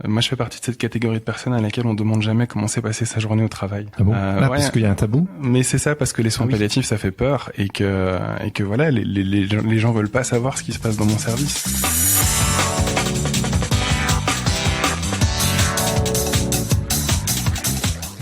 Moi, je fais partie de cette catégorie de personnes à laquelle on demande jamais comment s'est passée sa journée au travail. Ah bon? Parce qu'il y a un tabou? Mais c'est ça, parce que les soins palliatifs, ça fait peur et que voilà, les gens veulent pas savoir ce qui se passe dans mon service.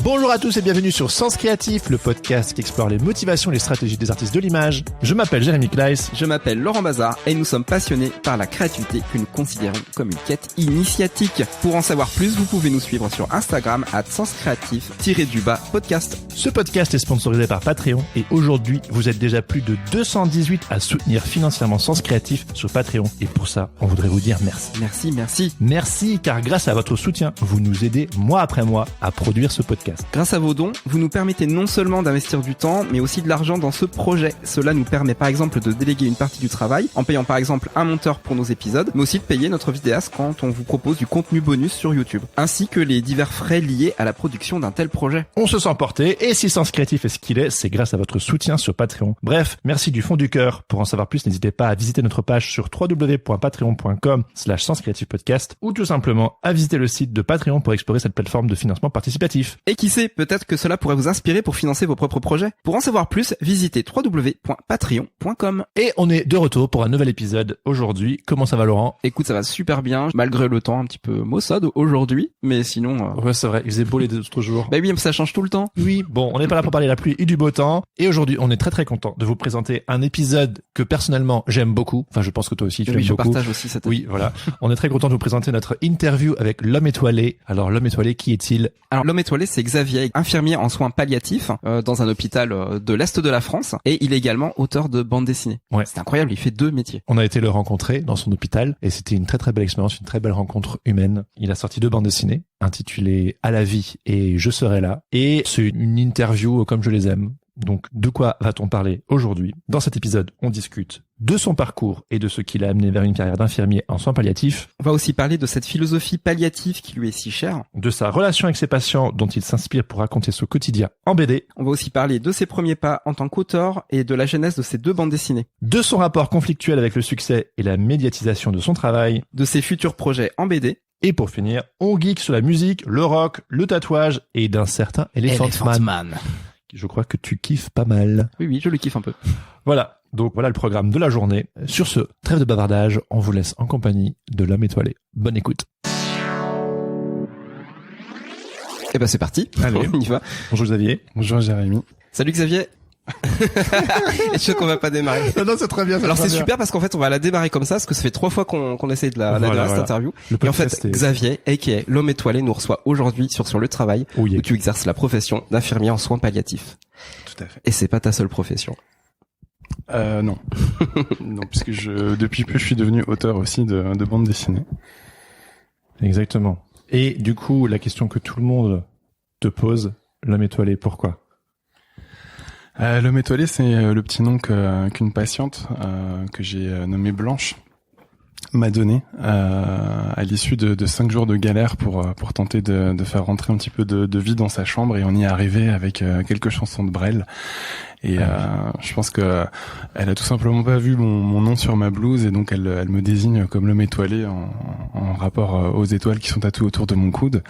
Bonjour à tous et bienvenue sur Sens Créatif, le podcast qui explore les motivations et les stratégies des artistes de l'image. Je m'appelle Jérémy Kleiss. Je m'appelle Laurent Bazar et nous sommes passionnés par la créativité que nous considérons comme une quête initiatique. Pour en savoir plus, vous pouvez nous suivre sur Instagram @senscreatif_podcast. Ce podcast est sponsorisé par Patreon et aujourd'hui, vous êtes déjà plus de 218 à soutenir financièrement Sens Créatif sur Patreon. Et pour ça, on voudrait vous dire merci. Merci. Merci car grâce à votre soutien, vous nous aidez mois après mois à produire ce podcast. Grâce à vos dons, vous nous permettez non seulement d'investir du temps, mais aussi de l'argent dans ce projet. Cela nous permet par exemple de déléguer une partie du travail, en payant par exemple un monteur pour nos épisodes, mais aussi de payer notre vidéaste quand on vous propose du contenu bonus sur YouTube, ainsi que les divers frais liés à la production d'un tel projet. On se sent porté, et si Sens Créatif est ce qu'il est, c'est grâce à votre soutien sur Patreon. Bref, merci du fond du cœur. Pour en savoir plus, n'hésitez pas à visiter notre page sur www.patreon.com/senscreativepodcast ou tout simplement à visiter le site de Patreon pour explorer cette plateforme de financement participatif. Et qui sait, peut-être que cela pourrait vous inspirer pour financer vos propres projets. Pour en savoir plus, visitez www.patreon.com. Et on est de retour pour un nouvel épisode aujourd'hui. Comment ça va, Laurent? Écoute, ça va super bien, malgré le temps un petit peu maussade aujourd'hui, mais sinon... Ouais, c'est vrai, il faisait beau les autres jours. Bah oui, ça change tout le temps. Oui, bon, on n'est pas là pour parler de la pluie et du beau temps. Et aujourd'hui, on est très très content de vous présenter un épisode que personnellement j'aime beaucoup. Enfin, je pense que toi aussi tu l'aimes beaucoup. Oui, je partage aussi cette... Oui, voilà. On est très content de vous présenter notre interview avec l'homme étoilé. Alors, l'homme étoilé, qui est-il? Alors, l'homme étoilé, c'est Xavier, infirmier en soins palliatifs dans un hôpital de l'Est de la France, et il est également auteur de bande dessinée. Ouais. C'est incroyable, il fait 2 métiers. On a été le rencontrer dans son hôpital et c'était une très très belle expérience, une très belle rencontre humaine. Il a sorti 2 bandes dessinées intitulées À la vie et Je serai là, et c'est une interview comme je les aime. Donc, de quoi va-t-on parler aujourd'hui? Dans cet épisode, on discute de son parcours et de ce qui l'a amené vers une carrière d'infirmier en soins palliatifs. On va aussi parler de cette philosophie palliative qui lui est si chère. De sa relation avec ses patients dont il s'inspire pour raconter son quotidien en BD. On va aussi parler de ses premiers pas en tant qu'auteur et de la genèse de ses 2 bandes dessinées. De son rapport conflictuel avec le succès et la médiatisation de son travail. De ses futurs projets en BD. Et pour finir, on geek sur la musique, le rock, le tatouage et d'un certain Elephant Man. Je crois que tu kiffes pas mal. Oui, je le kiffe un peu. Voilà. Donc voilà le programme de la journée. Sur ce, trêve de bavardage, on vous laisse en compagnie de l'homme étoilé. Bonne écoute. Et ben c'est parti. Allez, on y va. Bonjour Xavier. Bonjour Jérémy. Salut Xavier. Et je sais qu'on va pas démarrer. Non, c'est très bien. Alors c'est super parce qu'en fait on va la démarrer comme ça, parce que ça fait 3 fois qu'on essaie de la démarrer cette interview. Et en fait Xavier, aka l'homme étoilé, nous reçoit aujourd'hui sur le travail où tu exerces la profession d'infirmier en soins palliatifs. Tout à fait. Et c'est pas ta seule profession. Non. Non, puisque depuis peu je suis devenu auteur aussi de bande dessinée. Exactement. Et du coup, la question que tout le monde te pose, l'homme étoilé, pourquoi? L'homme étoilé, c'est le petit nom qu'une patiente que j'ai nommée Blanche m'a donné à l'issue de 5 jours de galère pour tenter de faire rentrer un petit peu de vie dans sa chambre, et on y est arrivé avec quelques chansons de Brel. Et je pense que elle a tout simplement pas vu mon nom sur ma blouse, et donc elle me désigne comme l'homme étoilé en rapport aux étoiles qui sont tatouées autour de mon coude.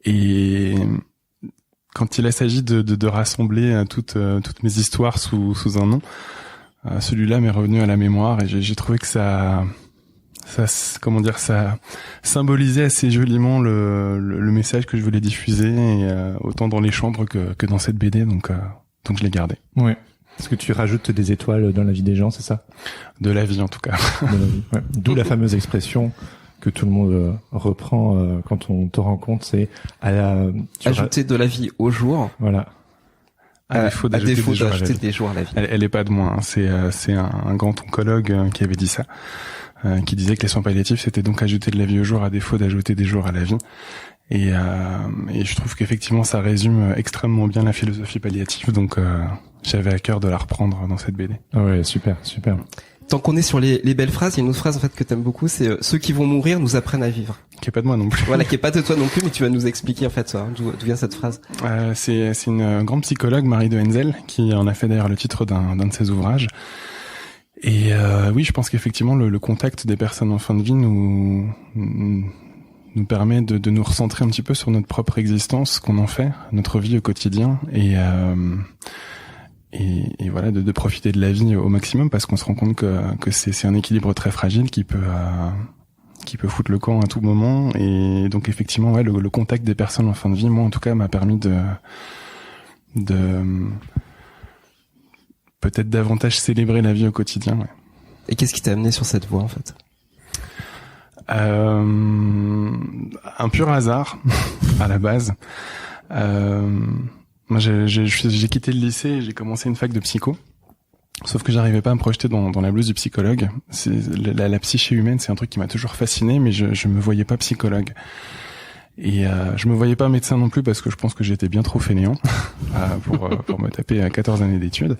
Et quand il s'agit de rassembler toutes mes histoires sous un nom, celui-là m'est revenu à la mémoire, et j'ai trouvé que ça symbolisait assez joliment le message que je voulais diffuser, et autant dans les chambres que dans cette BD, donc je l'ai gardé. Oui. Est-ce que tu rajoutes des étoiles dans la vie des gens, c'est ça? De la vie en tout cas. De la vie, ouais. D'où la fameuse expression que tout le monde reprend quand on te rencontre, c'est ajouter de la vie au jour. Voilà. À défaut d'ajouter des jours à la vie. Elle est pas de moi, hein. C'est un grand oncologue qui avait dit ça, qui disait que les soins palliatifs c'était donc ajouter de la vie au jour à défaut d'ajouter des jours à la vie. Et je trouve qu'effectivement ça résume extrêmement bien la philosophie palliative, donc j'avais à cœur de la reprendre dans cette BD. Ouais, super. Tant qu'on est sur les belles phrases, il y a une autre phrase en fait que t'aimes beaucoup, c'est ceux qui vont mourir nous apprennent à vivre. Qui est pas de moi non plus. Voilà, qui est pas de toi non plus, mais tu vas nous expliquer en fait ça, d'où vient cette phrase. C'est une grande psychologue, Marie de Henzel, qui en a fait d'ailleurs le titre d'un de ses ouvrages. Et oui, je pense qu'effectivement le contact des personnes en fin de vie nous permet de nous recentrer un petit peu sur notre propre existence, ce qu'on en fait, notre vie au quotidien, et voilà, de profiter de la vie au maximum, parce qu'on se rend compte que c'est un équilibre très fragile qui peut foutre le camp à tout moment. Et donc effectivement, ouais, le contact des personnes en fin de vie, moi en tout cas, m'a permis de peut-être davantage célébrer la vie au quotidien. Ouais. Et qu'est-ce qui t'a amené sur cette voie en fait? Un pur hasard à la base. Moi, j'ai quitté le lycée et j'ai commencé une fac de psycho. Sauf que j'arrivais pas à me projeter dans la blouse du psychologue. La psyché humaine, c'est un truc qui m'a toujours fasciné, mais je me voyais pas psychologue. Et je me voyais pas médecin non plus, parce que je pense que j'étais bien trop fainéant pour me taper à 14 années d'études.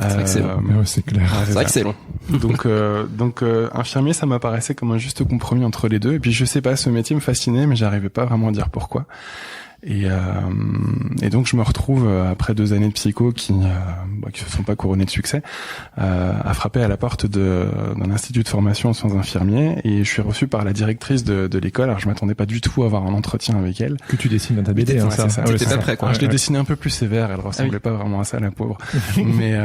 C'est vrai que c'est long. Ouais, c'est clair. C'est vrai que c'est long. Donc infirmier, ça m'apparaissait comme un juste compromis entre les deux. Et puis je sais pas, ce métier me fascinait, mais j'arrivais pas vraiment à dire pourquoi. Et donc je me retrouve après 2 années de psycho qui se sont pas couronnées de succès, à frapper à la porte d'un institut de formation en soins infirmiers, et je suis reçu par la directrice de l'école. Alors je m'attendais pas du tout à avoir un entretien avec elle. Que tu dessines dans ta BD, hein, ça. T'étais pas prêt, quoi. Je l'ai dessiné un peu plus sévère, elle ressemblait pas vraiment à ça, la pauvre. Mais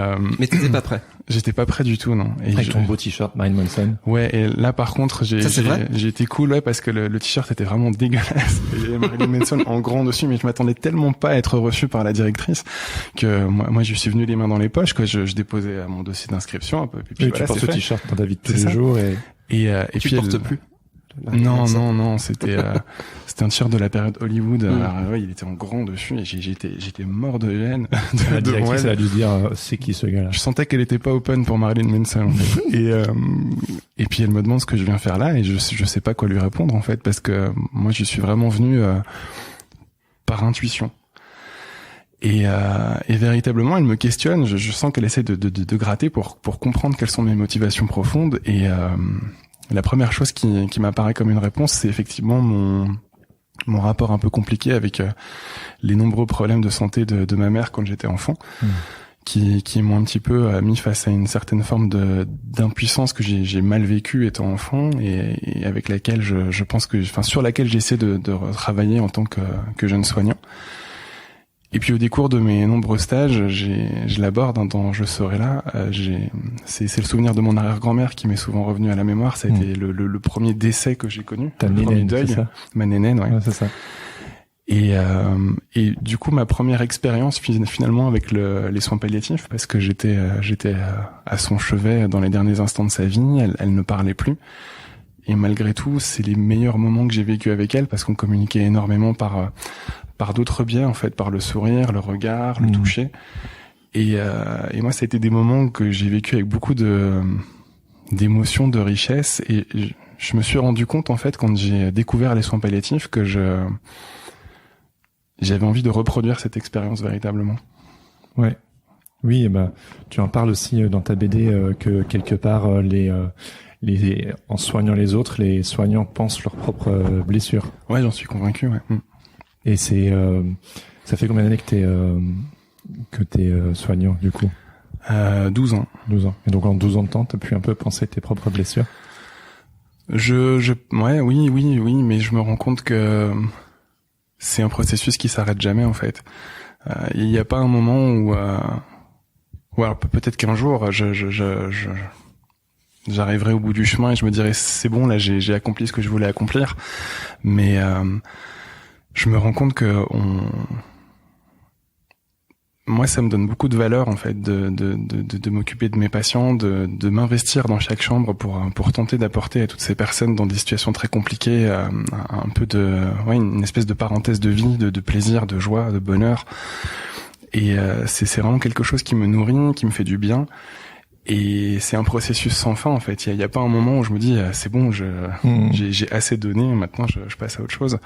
t'étais pas prêt. J'étais pas prêt du tout, non. Et avec ton beau t-shirt Marilyn Manson. Ouais, et là par contre j'ai été cool, ouais, parce que le t-shirt était vraiment dégueulasse. Il y avait Marilyn Manson en grand dessus, mais je m'attendais tellement pas à être reçu par la directrice que moi je suis venu les mains dans les poches, quoi. Je déposais mon dossier d'inscription un peu, puis oui, voilà, tu portes ce t-shirt dans ta vie de tous les jours, et tu puis portes plus. Non, c'était un t-shirt de la période Hollywood. Alors, ouais, il était en grand dessus, et j'étais mort de gêne. La directrice a dû dire c'est qui ce gars-là. Je sentais qu'elle était pas open pour Marilyn Manson, en fait. Et puis elle me demande ce que je viens faire là, et je sais pas quoi lui répondre, en fait, parce que moi je suis vraiment venu par intuition. Et véritablement, elle me questionne. Je sens qu'elle essaie de gratter pour comprendre quelles sont mes motivations profondes. Et la première chose qui m'apparaît comme une réponse, c'est effectivement mon rapport un peu compliqué avec les nombreux problèmes de santé de ma mère quand j'étais enfant, qui m'ont un petit peu mis face à une certaine forme d'impuissance que j'ai mal vécue étant enfant, et avec laquelle je pense sur laquelle j'essaie de travailler en tant que jeune soignant. Et puis au décours de mes nombreux stages, je l'aborde dans Je serai là. C'est le souvenir de mon arrière-grand-mère qui m'est souvent revenu à la mémoire. Ça a été le premier décès que j'ai connu, le premier deuil, ma nénène, ouais. Ouais, c'est ça. Et du coup, ma première expérience finalement avec les soins palliatifs, parce que j'étais à son chevet dans les derniers instants de sa vie, elle ne parlait plus. Et malgré tout, c'est les meilleurs moments que j'ai vécu avec elle, parce qu'on communiquait énormément par d'autres biais, en fait, par le sourire, le regard, le toucher. Et moi, ça a été des moments que j'ai vécu avec beaucoup d'émotions, de richesse. Et je me suis rendu compte, en fait, quand j'ai découvert les soins palliatifs, que j'avais envie de reproduire cette expérience véritablement. Ouais. Oui, tu en parles aussi dans ta BD, que quelque part, en soignant les autres, les soignants pensent leurs propres blessures. Ouais, j'en suis convaincu, ouais. Et ça fait combien d'années que t'es soignant, du coup? 12 ans. 12 ans. Et donc en 12 ans de temps, t'as pu un peu penser tes propres blessures? Ouais, oui, mais je me rends compte que c'est un processus qui s'arrête jamais, en fait. Il n'y a pas un moment où alors peut-être qu'un jour, j'arriverai au bout du chemin et je me dirai c'est bon, là j'ai accompli ce que je voulais accomplir, mais je me rends compte que moi ça me donne beaucoup de valeur, en fait, de m'occuper de mes patients, de m'investir dans chaque chambre pour tenter d'apporter à toutes ces personnes dans des situations très compliquées un peu une espèce de parenthèse de vie, de plaisir, de joie, de bonheur. Et c'est vraiment quelque chose qui me nourrit, qui me fait du bien. Et c'est un processus sans fin, en fait. Il y a pas un moment où je me dis c'est bon, j'ai assez donné, maintenant je passe à autre chose.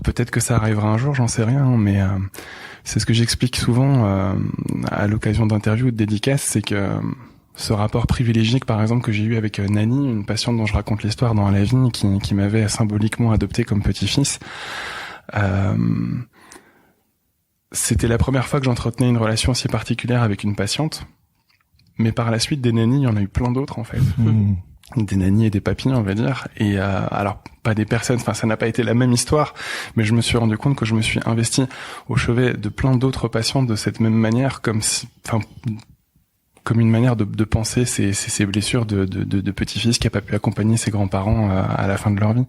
Peut-être que ça arrivera un jour, j'en sais rien, mais c'est ce que j'explique souvent à l'occasion d'interviews ou de dédicaces, c'est que ce rapport privilégié, par exemple, que j'ai eu avec Nani, une patiente dont je raconte l'histoire dans La Vie, qui m'avait symboliquement adopté comme petit-fils. C'était la première fois que j'entretenais une relation si particulière avec une patiente. Mais par la suite, des nannies, il y en a eu plein d'autres, en fait. des nannies et des papilles, on va dire. Et alors pas des personnes, enfin ça n'a pas été la même histoire, mais je me suis rendu compte que je me suis investi au chevet de plein d'autres patients de cette même manière, comme une manière de penser ces blessures de petit-fils qui a pas pu accompagner ses grands-parents à la fin de leur vie.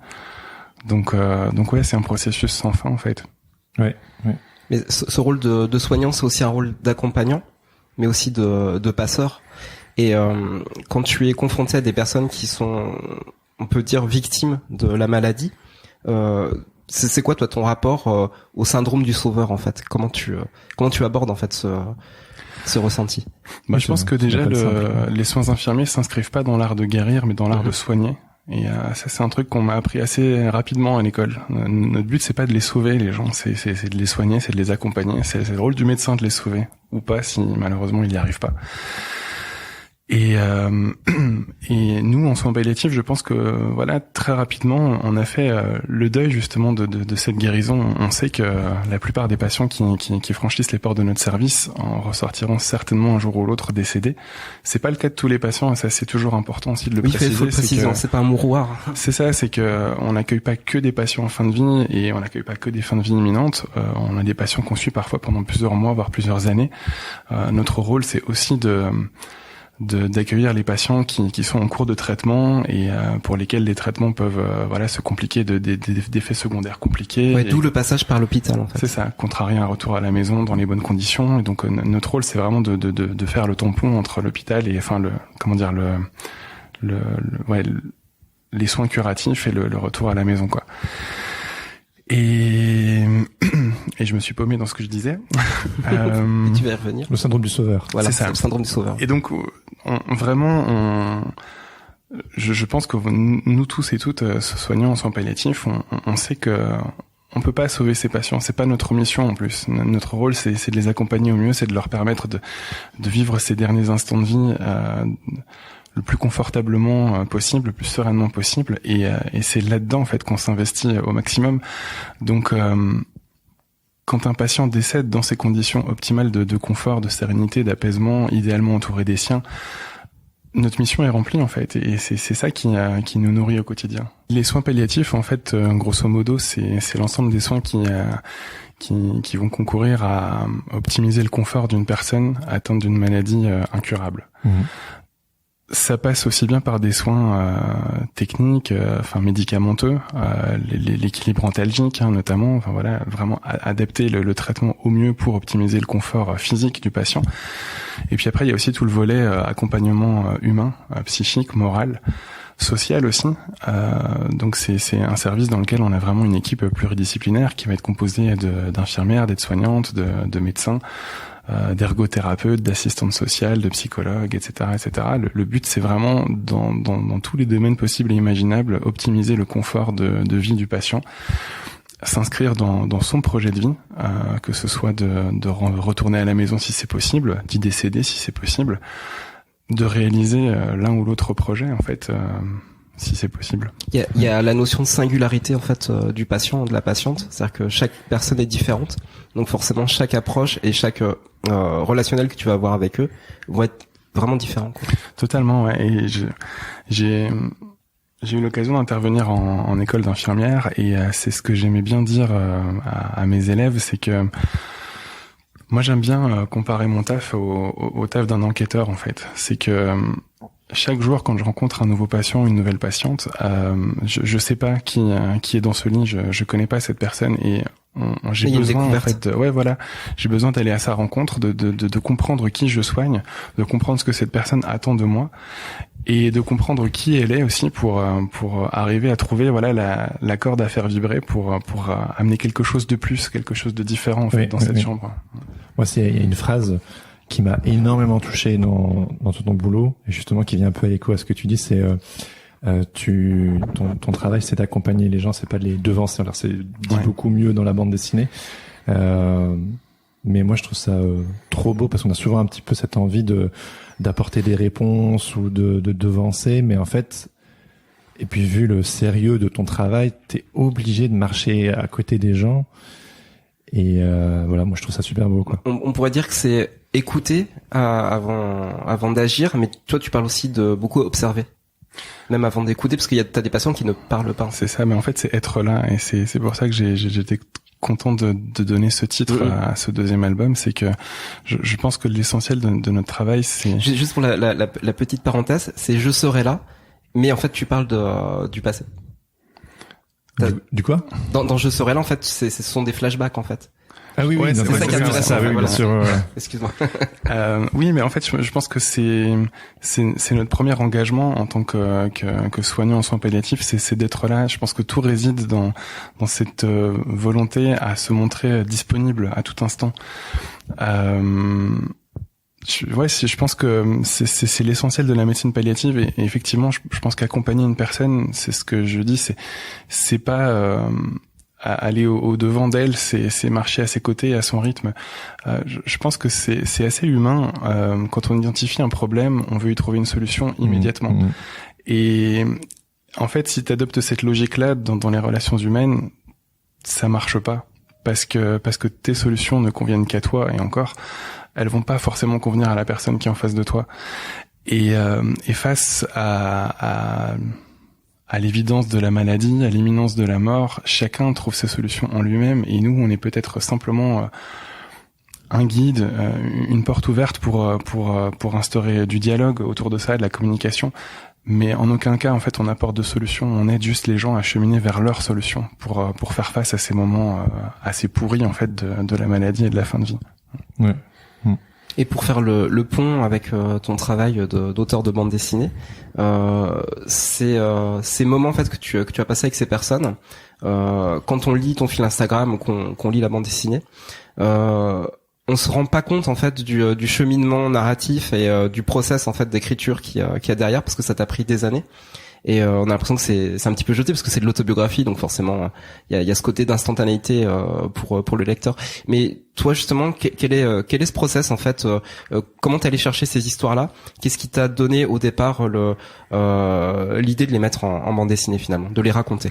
Donc ouais, c'est un processus sans fin en fait. Ouais. Mais ce rôle de soignant, c'est aussi un rôle d'accompagnant, mais aussi de passeur. Et quand tu es confronté à des personnes qui sont, on peut dire, victimes de la maladie, c'est quoi toi ton rapport au syndrome du sauveur en fait? Comment tu abordes en fait ce ressenti? Je pense que déjà les soins infirmiers s'inscrivent pas dans l'art de guérir, mais dans l'art de soigner. Et ça c'est un truc qu'on m'a appris assez rapidement à l'école. Notre but c'est pas de les sauver les gens, c'est de les soigner, c'est de les accompagner. C'est le rôle du médecin de les sauver ou pas si malheureusement il y arrive pas. Et nous, en soins palliatifs, je pense que voilà, très rapidement, on a fait le deuil justement de cette guérison. On sait que la plupart des patients qui franchissent les portes de notre service en ressortiront certainement un jour ou l'autre décédés. C'est pas le cas de tous les patients, et ça c'est toujours important aussi de le préciser. Faut le préciser, c'est pas un mouroir. C'est ça, c'est que on n'accueille pas que des patients en fin de vie et on n'accueille pas que des fins de vie imminentes. On a des patients qu'on suit parfois pendant plusieurs mois, voire plusieurs années. Notre rôle, c'est aussi d'accueillir les patients qui sont en cours de traitement et pour lesquels les traitements peuvent se compliquer d'effets secondaires compliqués. Ouais, d'où le passage par l'hôpital en fait. C'est ça, contrarier un retour à la maison dans les bonnes conditions. Et donc notre rôle c'est vraiment de faire le tampon entre l'hôpital et les soins curatifs et le retour à la maison quoi. Et je me suis paumé dans ce que je disais. Et tu vas y revenir. Le syndrome du sauveur. Voilà, c'est ça. Le syndrome du sauveur. Et donc, je pense que nous tous et toutes, soignants en soins palliatifs, on sait que on peut pas sauver ces patients. C'est pas notre mission en plus. Notre rôle, c'est de les accompagner au mieux, c'est de leur permettre de vivre ces derniers instants de vie le plus confortablement possible, le plus sereinement possible, et c'est là-dedans en fait qu'on s'investit au maximum. Donc quand un patient décède dans ces conditions optimales de confort, de sérénité, d'apaisement, idéalement entouré des siens, notre mission est remplie en fait, et c'est ça qui nous nourrit au quotidien. Les soins palliatifs en fait, grosso modo, c'est l'ensemble des soins qui vont concourir à optimiser le confort d'une personne atteinte d'une maladie incurable. Ça passe aussi bien par des soins techniques, médicamenteux, l'équilibre antalgique notamment, vraiment adapter le traitement au mieux pour optimiser le confort physique du patient. Et puis après il y a aussi tout le volet accompagnement humain, psychique, moral, social aussi. Donc c'est un service dans lequel on a vraiment une équipe pluridisciplinaire qui va être composée d'infirmières, d'aides-soignantes, de médecins, d'ergothérapeutes, d'assistantes sociales, de psychologues, etc., etc. Le but, c'est vraiment, dans tous les domaines possibles et imaginables, optimiser le confort de vie du patient, s'inscrire dans son projet de vie, que ce soit de retourner à la maison si c'est possible, d'y décéder si c'est possible, de réaliser l'un ou l'autre projet, en fait, si c'est possible. Il y a la notion de singularité en fait du patient, de la patiente, c'est-à-dire que chaque personne est différente, donc forcément chaque approche et chaque relationnel que tu vas avoir avec eux vont être vraiment différents, quoi. Totalement, ouais. Et j'ai eu l'occasion d'intervenir en école d'infirmière et c'est ce que j'aimais bien dire à mes élèves, c'est que moi j'aime bien comparer mon taf au taf d'un enquêteur en fait. C'est que chaque jour, quand je rencontre un nouveau patient, une nouvelle patiente, je sais pas qui est dans ce lit, je connais pas cette personne et j'ai besoin en fait, j'ai besoin d'aller à sa rencontre, de comprendre qui je soigne, de comprendre ce que cette personne attend de moi et de comprendre qui elle est aussi pour arriver à trouver la corde à faire vibrer pour amener quelque chose de plus, quelque chose de différent en fait dans cette chambre. Moi, il y a une phrase qui m'a énormément touché dans ton boulot, et justement qui vient un peu à l'écho à ce que tu dis, c'est ton travail, c'est d'accompagner les gens, c'est pas de les devancer. Alors c'est dit beaucoup mieux dans la bande dessinée, mais moi je trouve ça trop beau parce qu'on a souvent un petit peu cette envie d'apporter des réponses ou de devancer, mais en fait, et puis vu le sérieux de ton travail, t'es obligé de marcher à côté des gens. Et moi je trouve ça super beau, quoi. On pourrait dire que c'est écouter avant d'agir, mais toi tu parles aussi de beaucoup observer. Même avant d'écouter, parce t'as des patients qui ne parlent pas. C'est ça, mais en fait c'est être là, et c'est pour ça que j'étais content de donner ce titre à ce deuxième album. C'est que je pense que l'essentiel de notre travail, c'est juste pour la petite parenthèse, c'est je serai là, mais en fait tu parles du passé. Du quoi? Dans je serai là, en fait, ce sont des flashbacks en fait. Ah oui, ouais, c'est ça qui a ça, oui, bien sûr. Excuse-moi. Oui, mais en fait, je pense que c'est notre premier engagement en tant que soignant en soins palliatifs, c'est d'être là. Je pense que tout réside dans cette volonté à se montrer disponible à tout instant. Je pense que c'est l'essentiel de la médecine palliative, et effectivement, je pense qu'accompagner une personne, c'est ce que je dis, c'est pas aller au devant d'elle, c'est marcher à ses côtés, à son rythme. Je pense que c'est assez humain. Quand on identifie un problème, on veut y trouver une solution immédiatement. Et en fait, si tu adoptes cette logique-là dans les relations humaines, ça marche pas, parce que tes solutions ne conviennent qu'à toi, et encore, elles vont pas forcément convenir à la personne qui est en face de toi. Et face à l'évidence de la maladie, à l'imminence de la mort, chacun trouve ses solutions en lui-même, et nous, on est peut-être simplement un guide, une porte ouverte pour instaurer du dialogue autour de ça, de la communication. Mais en aucun cas, en fait, on apporte de solutions. On aide juste les gens à cheminer vers leurs solutions pour faire face à ces moments assez pourris, en fait, de la maladie et de la fin de vie. Ouais. Et pour faire le pont avec ton travail d'auteur de bande dessinée, ces moments en fait que tu as passé avec ces personnes, quand on lit ton fil Instagram ou qu'on lit la bande dessinée, on se rend pas compte en fait du cheminement narratif et du process en fait d'écriture qu'il y a derrière, parce que ça t'a pris des années. Et on a l'impression que c'est un petit peu jeté parce que c'est de l'autobiographie, donc forcément il y a ce côté d'instantanéité pour le lecteur. Mais toi justement, quel est ce process en fait, comment t'es allé chercher ces histoires-là? Qu'est-ce qui t'a donné au départ l'idée de les mettre en bande dessinée finalement, de les raconter?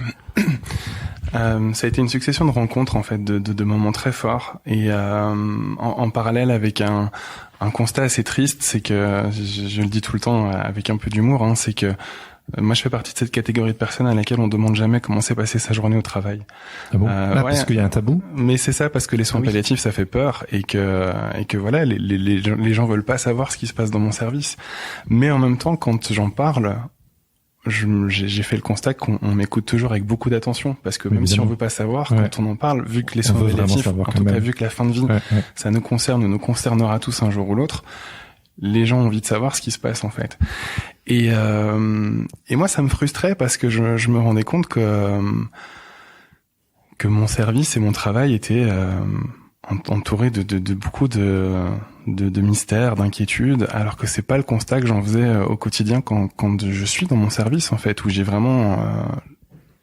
Ça a été une succession de rencontres en fait, de moments très forts, et en parallèle avec un constat assez triste, c'est que je le dis tout le temps avec un peu d'humour, hein, c'est que moi, je fais partie de cette catégorie de personnes à laquelle on demande jamais comment s'est passée sa journée au travail. Ah bon? Parce qu'il y a un tabou? Mais c'est ça, parce que les soins palliatifs, ça fait peur, et que voilà, les gens veulent pas savoir ce qui se passe dans mon service. Mais en même temps, quand j'en parle, j'ai fait le constat qu'on m'écoute toujours avec beaucoup d'attention, parce que même si on veut pas savoir, quand on en parle, vu que les soins palliatifs, en tout cas vu que la fin de vie, ça nous concernera tous un jour ou l'autre, les gens ont envie de savoir ce qui se passe en fait. Et moi, ça me frustrait parce que je me rendais compte que mon service et mon travail étaient entourés de beaucoup de mystères, d'inquiétudes, alors que c'est pas le constat que j'en faisais au quotidien quand je suis dans mon service en fait, où j'ai vraiment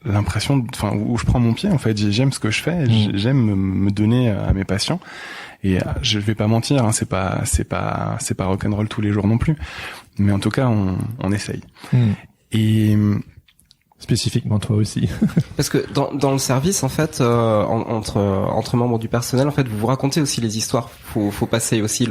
l'impression, où je prends mon pied en fait. J'aime ce que je fais, j'aime me donner à mes patients. Et je vais pas mentir, hein, c'est pas rock'n'roll tous les jours non plus, mais en tout cas on essaye. Et spécifiquement toi aussi. Parce que dans le service en fait, entre membres du personnel en fait, vous racontez aussi les histoires. Faut passer aussi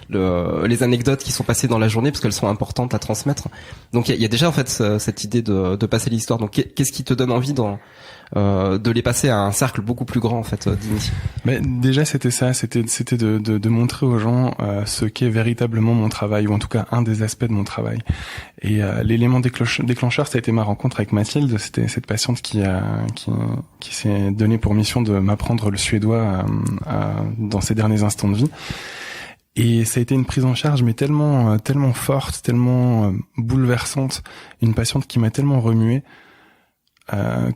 les anecdotes qui sont passées dans la journée, parce qu'elles sont importantes à transmettre. Donc il y a déjà en fait cette idée de passer l'histoire. Donc qu'est-ce qui te donne envie de les passer à un cercle beaucoup plus grand en fait d'initiés? Mais déjà c'était ça, c'était de montrer aux gens ce qu'est véritablement mon travail, ou en tout cas un des aspects de mon travail. Et l'élément déclencheur, ça a été ma rencontre avec Mathilde. C'était cette patiente qui s'est donné pour mission de m'apprendre le suédois dans ses derniers instants de vie. Et ça a été une prise en charge mais tellement forte, tellement bouleversante, une patiente qui m'a tellement remué.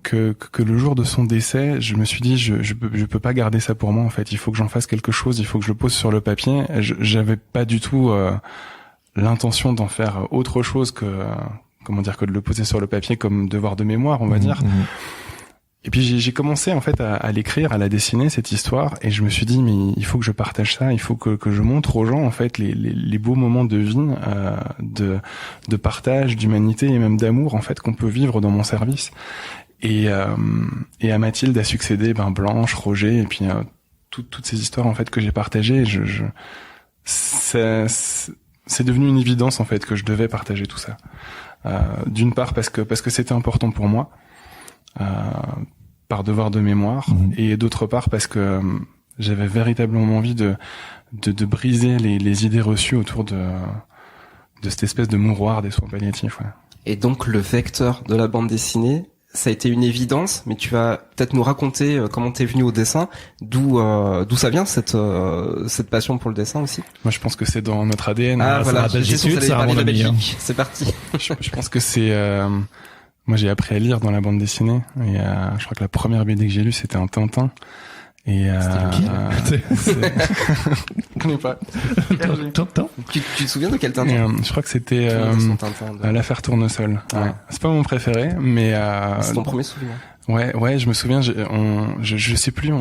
Que le jour de son décès, je me suis dit je peux pas garder ça pour moi en fait, il faut que j'en fasse quelque chose, il faut que je le pose sur le papier. J'avais pas du tout l'intention d'en faire autre chose que que de le poser sur le papier comme devoir de mémoire, on va dire. Et puis j'ai commencé en fait à l'écrire, à la dessiner cette histoire, et je me suis dit mais il faut que je partage ça, il faut que je montre aux gens en fait les beaux moments de vie, de partage, d'humanité et même d'amour en fait qu'on peut vivre dans mon service. Et à Mathilde a succédé Blanche, Roger, et puis toutes ces histoires en fait que j'ai partagées. C'est devenu une évidence en fait que je devais partager tout ça. D'une part parce que c'était important pour moi, par devoir de mémoire, et d'autre part parce que j'avais véritablement envie de briser les idées reçues autour de cette espèce de mouroir des soins palliatifs. Ouais. Et donc le vecteur de la bande dessinée, ça a été une évidence, mais tu vas peut-être nous raconter comment t'es venu au dessin, d'où ça vient cette passion pour le dessin aussi. Moi, je pense que c'est dans notre ADN. Ah voilà, j'ai su que ça a parler de Belgique. Belgique. C'est parti. Je pense que c'est moi j'ai appris à lire dans la bande dessinée et je crois que la première BD que j'ai lue c'était un Tintin. Et je connais pas. Tintin. Tu te souviens de quel Tintin? Je crois que c'était l'affaire Tournesol. Ouais. C'est pas mon préféré, mais c'est ton premier souvenir. Ouais, je me souviens, je sais plus,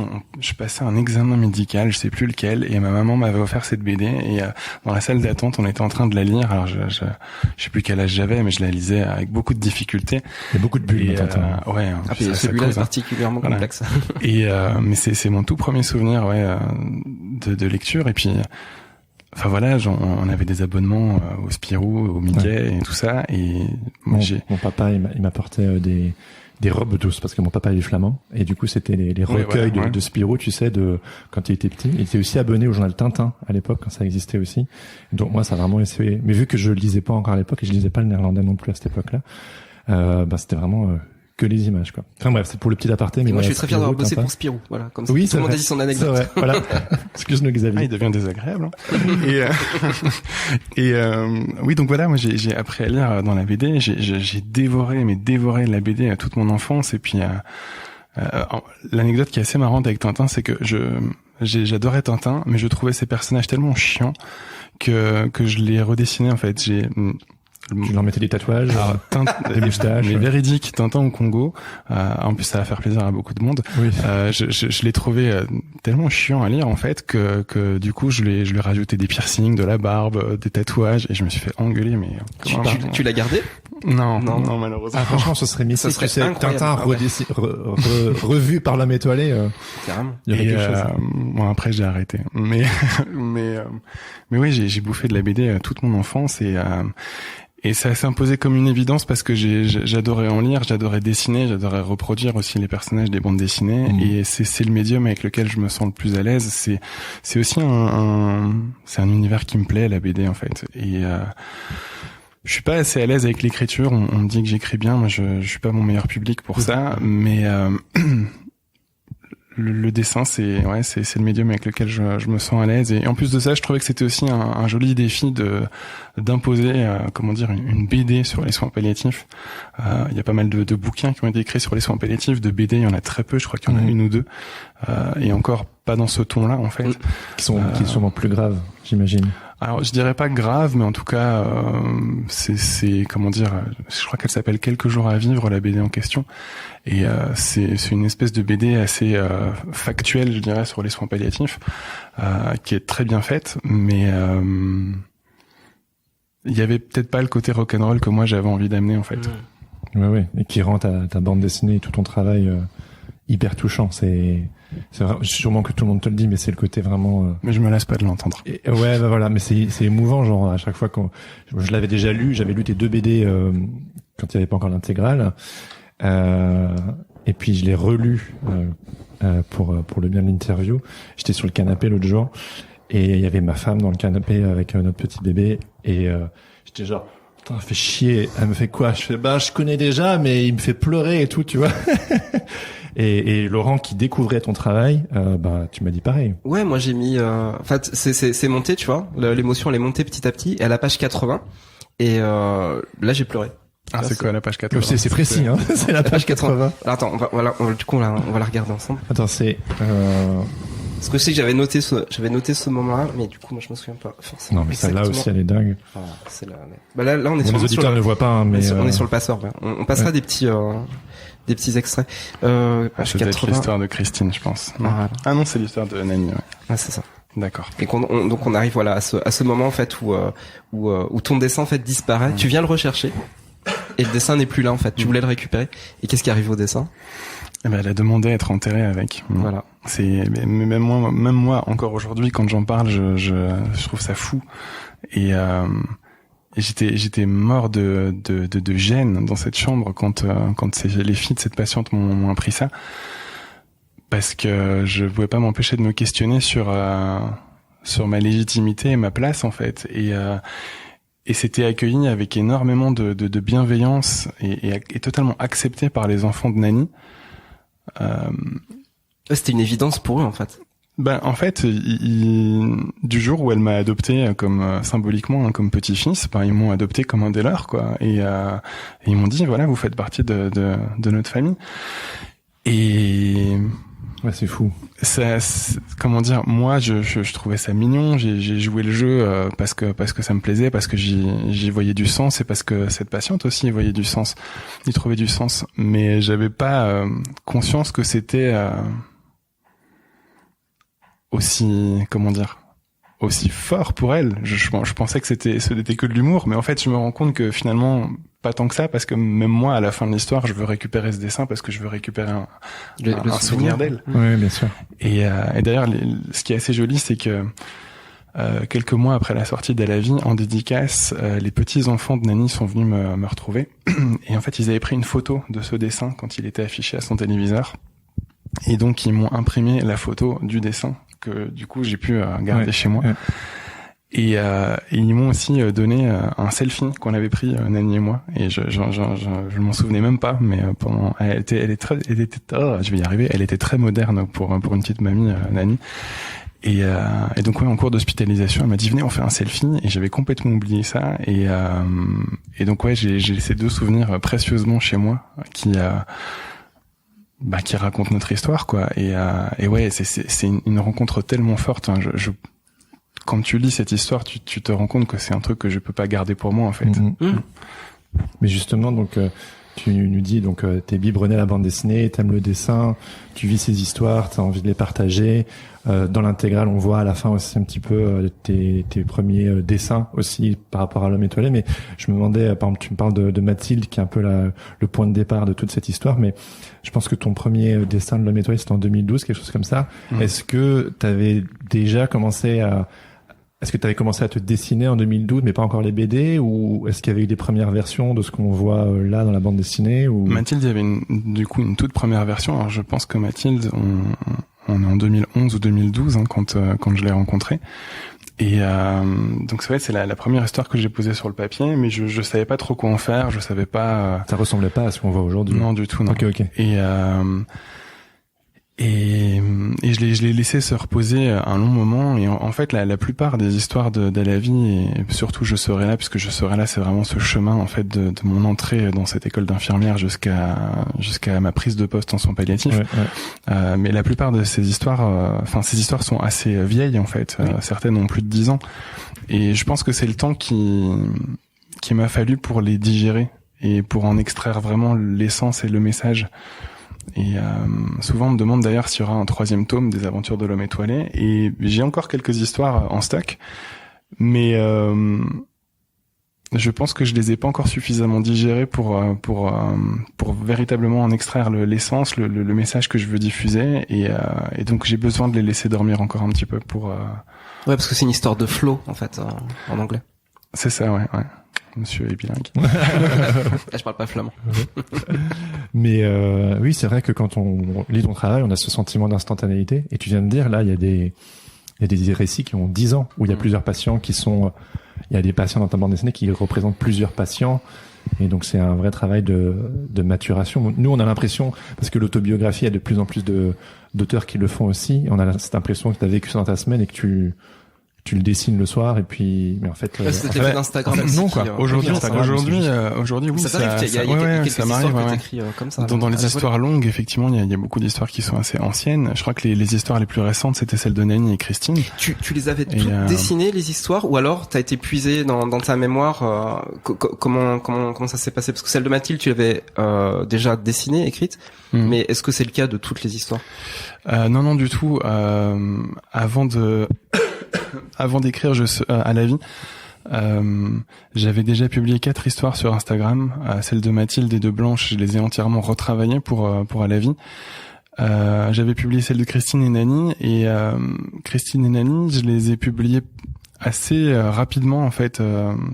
je passais un examen médical, je sais plus lequel, et ma maman m'avait offert cette BD, et dans la salle d'attente, on était en train de la lire, alors je sais plus quel âge j'avais, mais je la lisais avec beaucoup de difficultés. Il y a beaucoup de bulles, ouais. Celui-là est particulièrement complexe. Et, mais c'est mon tout premier souvenir, de lecture, et puis, enfin voilà, on avait des abonnements au Spirou, au Mickey, et tout ça, et moi mon papa, il m'apportait des robes douces parce que mon papa est flamand et du coup c'était les recueils de Spirou, tu sais, quand il était petit. Il était aussi abonné au journal Tintin à l'époque quand ça existait aussi. Donc moi ça a vraiment essayé, mais vu que je lisais pas encore à l'époque et je lisais pas le néerlandais non plus à cette époque-là, c'était vraiment que les images quoi. Enfin bref, c'est pour le petit aparté. Mais moi voilà, je suis très fier d'avoir bossé pour Spirou, voilà, comme ça. Oui, tout le monde a dit son anecdote. C'est vrai, voilà. Excuse-nous Xavier. Il devient désagréable. Oui, donc voilà, moi j'ai appris à lire dans la BD, j'ai dévoré la BD à toute mon enfance, et puis l'anecdote qui est assez marrante avec Tintin, c'est que j'adorais Tintin, mais je trouvais ces personnages tellement chiants que je les redessinais en fait. Tu leur mettais des tatouages, des moustaches. Mais véridique, Tintin au Congo. En plus, ça va faire plaisir à beaucoup de monde. Oui. Je l'ai trouvé tellement chiant à lire en fait que du coup, je lui ai rajouté des piercings, de la barbe, des tatouages, et je me suis fait engueuler. Mais tu l'as gardé? Non, malheureusement. Ah, franchement, ce serait mythique. Ça serait incroyable. Tintin revu par l'homme étoilé. Carrément. Il y aurait quelque chose. Bon, après, j'ai arrêté. Mais oui, j'ai bouffé de la BD toute mon enfance, et ça s'est imposé comme une évidence parce que j'adorais en lire, j'adorais dessiner, j'adorais reproduire aussi les personnages des bandes dessinées, et c'est le médium avec lequel je me sens le plus à l'aise. C'est aussi c'est un univers qui me plaît, la BD en fait. Et je suis pas assez à l'aise avec l'écriture. On me dit que j'écris bien, moi je suis pas mon meilleur public pour ça, mais le dessin, c'est le médium avec lequel je me sens à l'aise, et en plus de ça, je trouvais que c'était aussi un joli défi d'imposer une BD sur les soins palliatifs. Il y a pas mal de bouquins qui ont été écrits sur les soins palliatifs, de BD il y en a très peu, je crois qu'il y en a une ou deux, et encore pas dans ce ton-là en fait, qui sont sûrement plus graves, j'imagine. Alors je dirais pas grave, mais en tout cas c'est comment dire, je crois qu'elle s'appelle Quelques jours à vivre, la BD en question, et c'est une espèce de BD assez factuelle, je dirais, sur les soins palliatifs, qui est très bien faite, mais il y avait peut-être pas le côté rock'n'roll que moi j'avais envie d'amener en fait. Ouais, et qui rend ta bande dessinée et tout ton travail hyper touchant. C'est sûrement que tout le monde te le dit, mais c'est le côté vraiment. Mais je me lasse pas de l'entendre. Ouais, bah voilà, mais c'est émouvant, genre à chaque fois quand je l'avais déjà lu, j'avais lu tes 2 BD quand il y avait pas encore l'intégrale, et puis je l'ai relu pour le bien de l'interview. J'étais sur le canapé l'autre jour et il y avait ma femme dans le canapé avec notre petit bébé, et j'étais genre putain, elle fait chier. Elle me fait quoi? Je fais je connais déjà, mais il me fait pleurer et tout, tu vois. Et Laurent qui découvrait ton travail, tu m'as dit pareil. Ouais, moi j'ai mis en fait c'est monté, tu vois, l'émotion elle est montée petit à petit, et à la page 80, et là j'ai pleuré. Ah, c'est quoi la page 80? C'est précis, hein. C'est la page 80. Alors, attends, on va la regarder ensemble. Attends, c'est parce que je sais que j'avais noté ce moment-là, mais du coup moi je me souviens pas forcément. Non, mais celle-là aussi elle est dingue. Ah, c'est là. Là on est sur les auditeurs ne voient pas, hein, mais on est sur le passeur. Ouais. On passera des petits extraits. Ça doit être l'histoire de Christine, je pense. Non. Ah non, c'est l'histoire de Nani. Ouais. Ah, c'est ça. D'accord. Et donc on arrive voilà à ce moment en fait où ton dessin en fait disparaît. Tu viens le rechercher et le dessin n'est plus là en fait. Tu voulais le récupérer, et qu'est-ce qui arrive au dessin? Elle a demandé à être enterrée avec. Voilà. Même moi encore aujourd'hui, quand j'en parle, je trouve ça fou. Et j'étais mort de gêne dans cette chambre quand les filles de cette patiente m'ont appris ça, parce que je pouvais pas m'empêcher de me questionner sur ma légitimité et ma place en fait, et c'était accueilli avec énormément de bienveillance et totalement accepté par les enfants de Nani. C'était une évidence pour eux en fait. En fait, du jour où elle m'a adopté comme symboliquement comme petit-fils, ils m'ont adopté comme un des leurs, quoi. Et ils m'ont dit voilà, vous faites partie de notre famille. Et ouais, c'est fou. Ça, comment dire, moi je trouvais ça mignon. J'ai joué le jeu parce que ça me plaisait, parce que j'y voyais du sens, et parce que cette patiente aussi y voyait du sens, y trouvait du sens. Mais j'avais pas conscience que c'était aussi fort pour elle. Je pensais que ce n'était que de l'humour, mais en fait je me rends compte que finalement pas tant que ça, parce que même moi à la fin de l'histoire je veux récupérer ce dessin, parce que je veux récupérer un souvenir d'elle. Oui, bien sûr. Et d'ailleurs ce qui est assez joli, c'est que quelques mois après la sortie d'À la vie, en dédicace, les petits enfants de Nani sont venus me retrouver, et en fait ils avaient pris une photo de ce dessin quand il était affiché à son téléviseur, et donc ils m'ont imprimé la photo du dessin que du coup j'ai pu garder chez moi. Ouais. Et ils m'ont aussi donné un selfie qu'on avait pris Nani et moi, et je m'en souvenais même pas, mais pendant elle était je vais y arriver, elle était très moderne pour une petite mamie, Nani. Et donc en cours d'hospitalisation, elle m'a dit venez, on fait un selfie, et j'avais complètement oublié ça, et donc j'ai ces deux souvenirs précieusement chez moi qui raconte notre histoire, quoi. Et ouais, c'est une rencontre tellement forte, hein. Quand tu lis cette histoire, tu te rends compte que c'est un truc que je peux pas garder pour moi, en fait. Mais justement, donc tu nous dis, donc t'es biberonné à la bande dessinée, t'aimes le dessin, tu vis ces histoires, t'as envie de les partager. Dans l'intégrale, on voit à la fin aussi un petit peu tes premiers dessins aussi par rapport à L'Homme étoilé. Mais je me demandais, par exemple, tu me parles de Mathilde, qui est un peu le point de départ de toute cette histoire, mais je pense que ton premier dessin de L'Homme étoilé, c'était en 2012, quelque chose comme ça. Est-ce que t'avais déjà commencé Est-ce que tu avais commencé à te dessiner en 2012, mais pas encore les BD, ou est-ce qu'il y avait eu des premières versions de ce qu'on voit là dans la bande dessinée, ou... Mathilde, il y avait une toute première version. Alors je pense que Mathilde, on est en 2011 ou 2012 quand je l'ai rencontrée. Et donc c'est vrai, c'est la première histoire que j'ai posée sur le papier, mais je savais pas trop quoi en faire. Je savais pas. Ça ressemblait pas à ce qu'on voit aujourd'hui. Non, du tout, non. Ok. Et je l'ai laissé se reposer un long moment, et en fait la plupart des histoires d'À la vie, et surtout Je serai là, puisque Je serai là, c'est vraiment ce chemin en fait de mon entrée dans cette école d'infirmière jusqu'à ma prise de poste en soins palliatifs. Ouais. Mais la plupart de ces histoires, ces histoires sont assez vieilles en fait. Oui. Certaines ont plus de 10 ans, et je pense que c'est le temps qui m'a fallu pour les digérer et pour en extraire vraiment l'essence et le message. Et souvent on me demande d'ailleurs s'il y aura un 3e tome des aventures de L'Homme étoilé, et j'ai encore quelques histoires en stock, mais je pense que je les ai pas encore suffisamment digérées pour véritablement en extraire l'essence, le message que je veux diffuser, et donc j'ai besoin de les laisser dormir encore un petit peu pour Ouais, parce que c'est une histoire de flow en fait en anglais. C'est ça, ouais. Monsieur est bilingue. Là, je parle pas flamand. Mais oui, c'est vrai que quand on lit ton travail, on a ce sentiment d'instantanéité. Et tu viens de dire, là, il y a des récits qui ont 10 ans, où il y a plusieurs patients il y a des patients dans ta bande dessinée qui représentent plusieurs patients. Et donc, c'est un vrai travail de maturation. Nous, on a l'impression, parce que l'autobiographie, il y a de plus en plus d'auteurs qui le font aussi. On a cette impression que tu as vécu ça dans ta semaine et que tu le dessines le soir, et puis mais en fait c'était fait d'Instagram non quoi. Aujourd'hui oui, ça m'arrive. Il y a quelques histoires que t'écris comme ça. Dans les histoires longues, effectivement, il y a beaucoup d'histoires qui sont assez anciennes. Je crois que les histoires les plus récentes, c'était celles de Nani et Christine. Tu les avais toutes dessinées, les histoires, ou alors t'as été puisé dans ta mémoire? Comment ça s'est passé? Parce que celle de Mathilde, tu l'avais déjà dessinée, écrite, mais est-ce que c'est le cas de toutes les histoires? Non, du tout. Avant d'écrire À la vie, j'avais déjà publié 4 histoires sur Instagram. Celle de Mathilde et de Blanche, je les ai entièrement retravaillées pour À la vie. J'avais publié celle de Christine et Nani, et Christine et Nani, je les ai publiées assez rapidement en fait.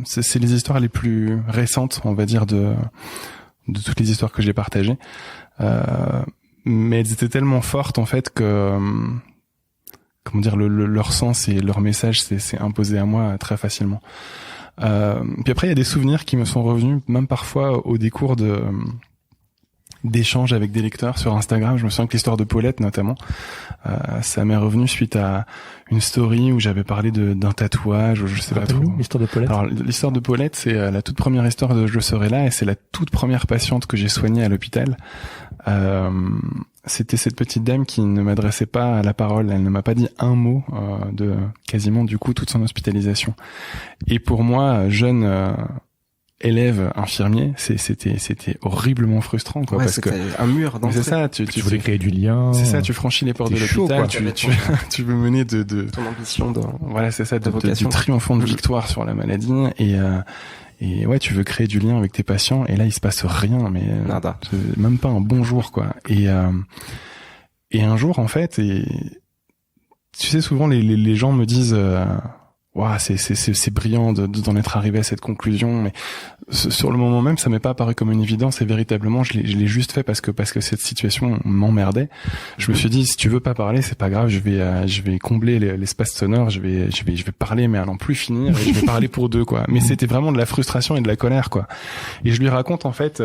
C'est les histoires les plus récentes, on va dire, de toutes les histoires que j'ai partagées. Mais elles étaient tellement fortes en fait que comment dire, leur sens et leur message c'est imposé à moi très facilement. Puis après il y a des souvenirs qui me sont revenus, même parfois au décours d'échanges avec des lecteurs sur Instagram. Je me souviens que l'histoire de Paulette notamment, ça m'est revenu suite à une story où j'avais parlé d'un tatouage, ou je sais pas trop. L'histoire de Paulette. Alors l'histoire de Paulette, c'est la toute première histoire de Je serai là, et c'est la toute première patiente que j'ai soignée à l'hôpital. C'était cette petite dame qui ne m'adressait pas la parole, elle ne m'a pas dit un mot de quasiment du coup toute son hospitalisation. Et pour moi, jeune élève infirmier, c'était horriblement frustrant quoi, parce que un mur d'entrée. C'est ça, tu voulais créer du lien. C'est ça, tu franchis les portes de l'hôpital, tu veux mener de ton ambition voilà, c'est ça, du triomphant de victoire sur la maladie, et ouais, tu veux créer du lien avec tes patients, et là il se passe rien, mais nada, même pas un bonjour quoi. Et un jour en fait, et tu sais, souvent les gens me disent waouh, c'est brillant d'en être arrivé à cette conclusion, mais sur le moment même ça m'est pas apparu comme une évidence, et véritablement je l'ai juste fait parce que cette situation m'emmerdait. Je me suis dit, si tu veux pas parler, c'est pas grave, je vais combler l'espace sonore, je vais parler mais à n'en plus finir, et je vais parler pour deux quoi. Mais c'était vraiment de la frustration et de la colère quoi. Et je lui raconte en fait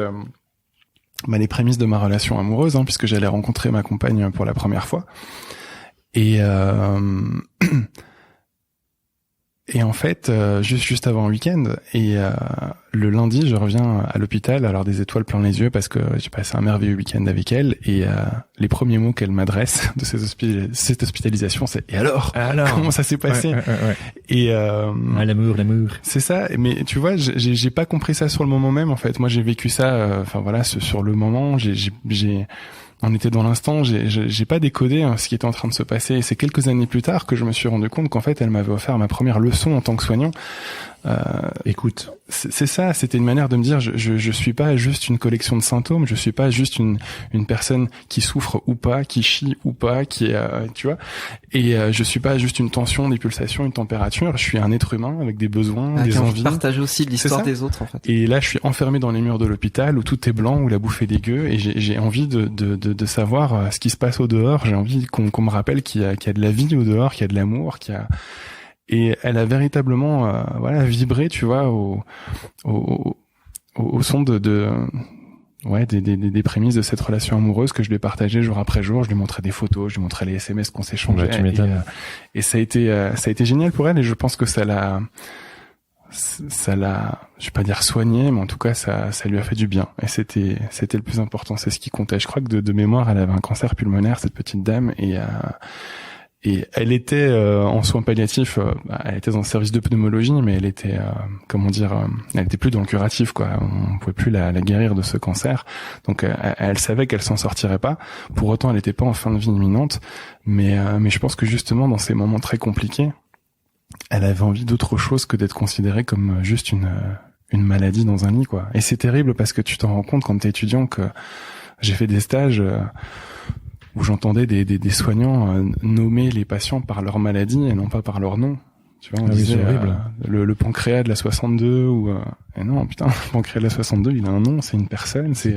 les prémices de ma relation amoureuse, puisque j'allais rencontrer ma compagne pour la première fois. Et en fait, juste avant le week-end, et le lundi, je reviens à l'hôpital, alors des étoiles plein les yeux, parce que j'ai passé un merveilleux week-end avec elle, et les premiers mots qu'elle m'adresse de cette hospitalisation, c'est « Et alors comment ça s'est passé ?» Et l'amour. C'est ça, mais tu vois, j'ai pas compris ça sur le moment même, en fait. Moi, j'ai vécu ça, sur le moment, on était dans l'instant, j'ai pas décodé ce qui était en train de se passer. Et c'est quelques années plus tard que je me suis rendu compte qu'en fait, elle m'avait offert ma première leçon en tant que soignant. Écoute, c'est ça, c'était une manière de me dire, je suis pas juste une collection de symptômes, je suis pas juste une personne qui souffre ou pas, qui chie ou pas, qui tu vois, et je suis pas juste une tension, des pulsations, une température, je suis un être humain avec des besoins, des envies. Partager aussi l'histoire des autres en fait. Et là, je suis enfermé dans les murs de l'hôpital où tout est blanc, où la bouffe est dégueu, et j'ai envie de savoir ce qui se passe au dehors. J'ai envie qu'on me rappelle qu'il y a de la vie au dehors, qu'il y a de l'amour, et elle a véritablement vibré, tu vois, au son des prémices de cette relation amoureuse que je lui ai partagée jour après jour. Je lui montrais des photos, je lui montrais les SMS qu'on s'échangeait. Tu m'étonnes. Et ça a été génial pour elle, et je pense que ça l'a, je vais pas dire soigné, mais en tout cas ça lui a fait du bien, et c'était le plus important, c'est ce qui comptait. Je crois que de mémoire, elle avait un cancer pulmonaire, cette petite dame, et elle était en soins palliatifs, elle était dans le service de pneumologie, mais elle était elle était plus dans le curatif quoi. On pouvait plus la guérir de ce cancer, donc elle savait qu'elle s'en sortirait pas. Pour autant, elle était pas en fin de vie imminente, mais je pense que justement dans ces moments très compliqués, elle avait envie d'autre chose que d'être considérée comme juste une maladie dans un lit quoi. Et c'est terrible parce que tu t'en rends compte quand t'es étudiant, que j'ai fait des stages où j'entendais des soignants nommer les patients par leur maladie et non pas par leur nom. Tu vois, on disait le pancréas de la 62 ou et non, putain, le pancréas de la 62, il a un nom, c'est une personne, c'est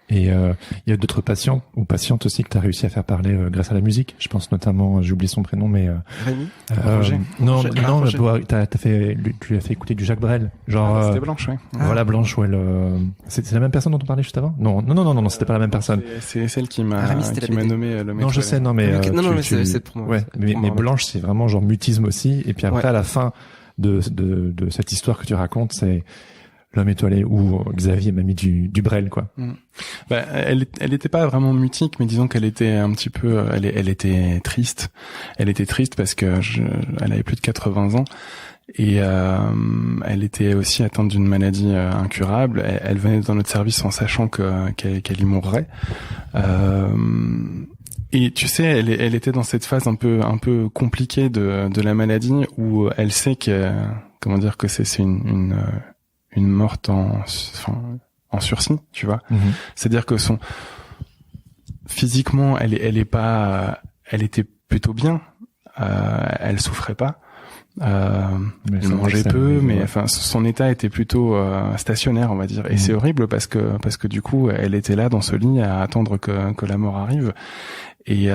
Et il y a d'autres patients ou patientes aussi que tu as réussi à faire parler grâce à la musique. Je pense notamment, j'ai oublié son prénom, mais Rémi. Roger. Non, tu lui as fait écouter du Jacques Brel. Genre c'était Blanche, ouais. Voilà, Blanche, ouais. C'est la même personne dont on parlait juste avant. Non, c'était pas la même personne. C'est celle qui m'a nommé le mec. Non, je sais, non, mais mais c'est pour moi. Ouais, mais Blanche, c'est vraiment genre mutisme aussi. Et puis après, à la fin de cette histoire que tu racontes, c'est L'homme étoilé, où Xavier m'a mis du Brel, quoi. Elle était pas vraiment mutique, mais disons qu'elle était un petit peu, elle était triste. Elle était triste parce que elle avait plus de 80 ans. Et elle était aussi atteinte d'une maladie incurable. Elle venait dans notre service en sachant qu'elle y mourrait. Et tu sais, elle était dans cette phase un peu compliquée de la maladie, où elle sait que c'est une morte en sursis, tu vois. C'est-à-dire que physiquement, elle était plutôt bien, elle souffrait pas, Elle mangeait peu, mais enfin son état était plutôt stationnaire, on va dire. Et c'est horrible parce que du coup, elle était là dans ce lit à attendre que la mort arrive. Et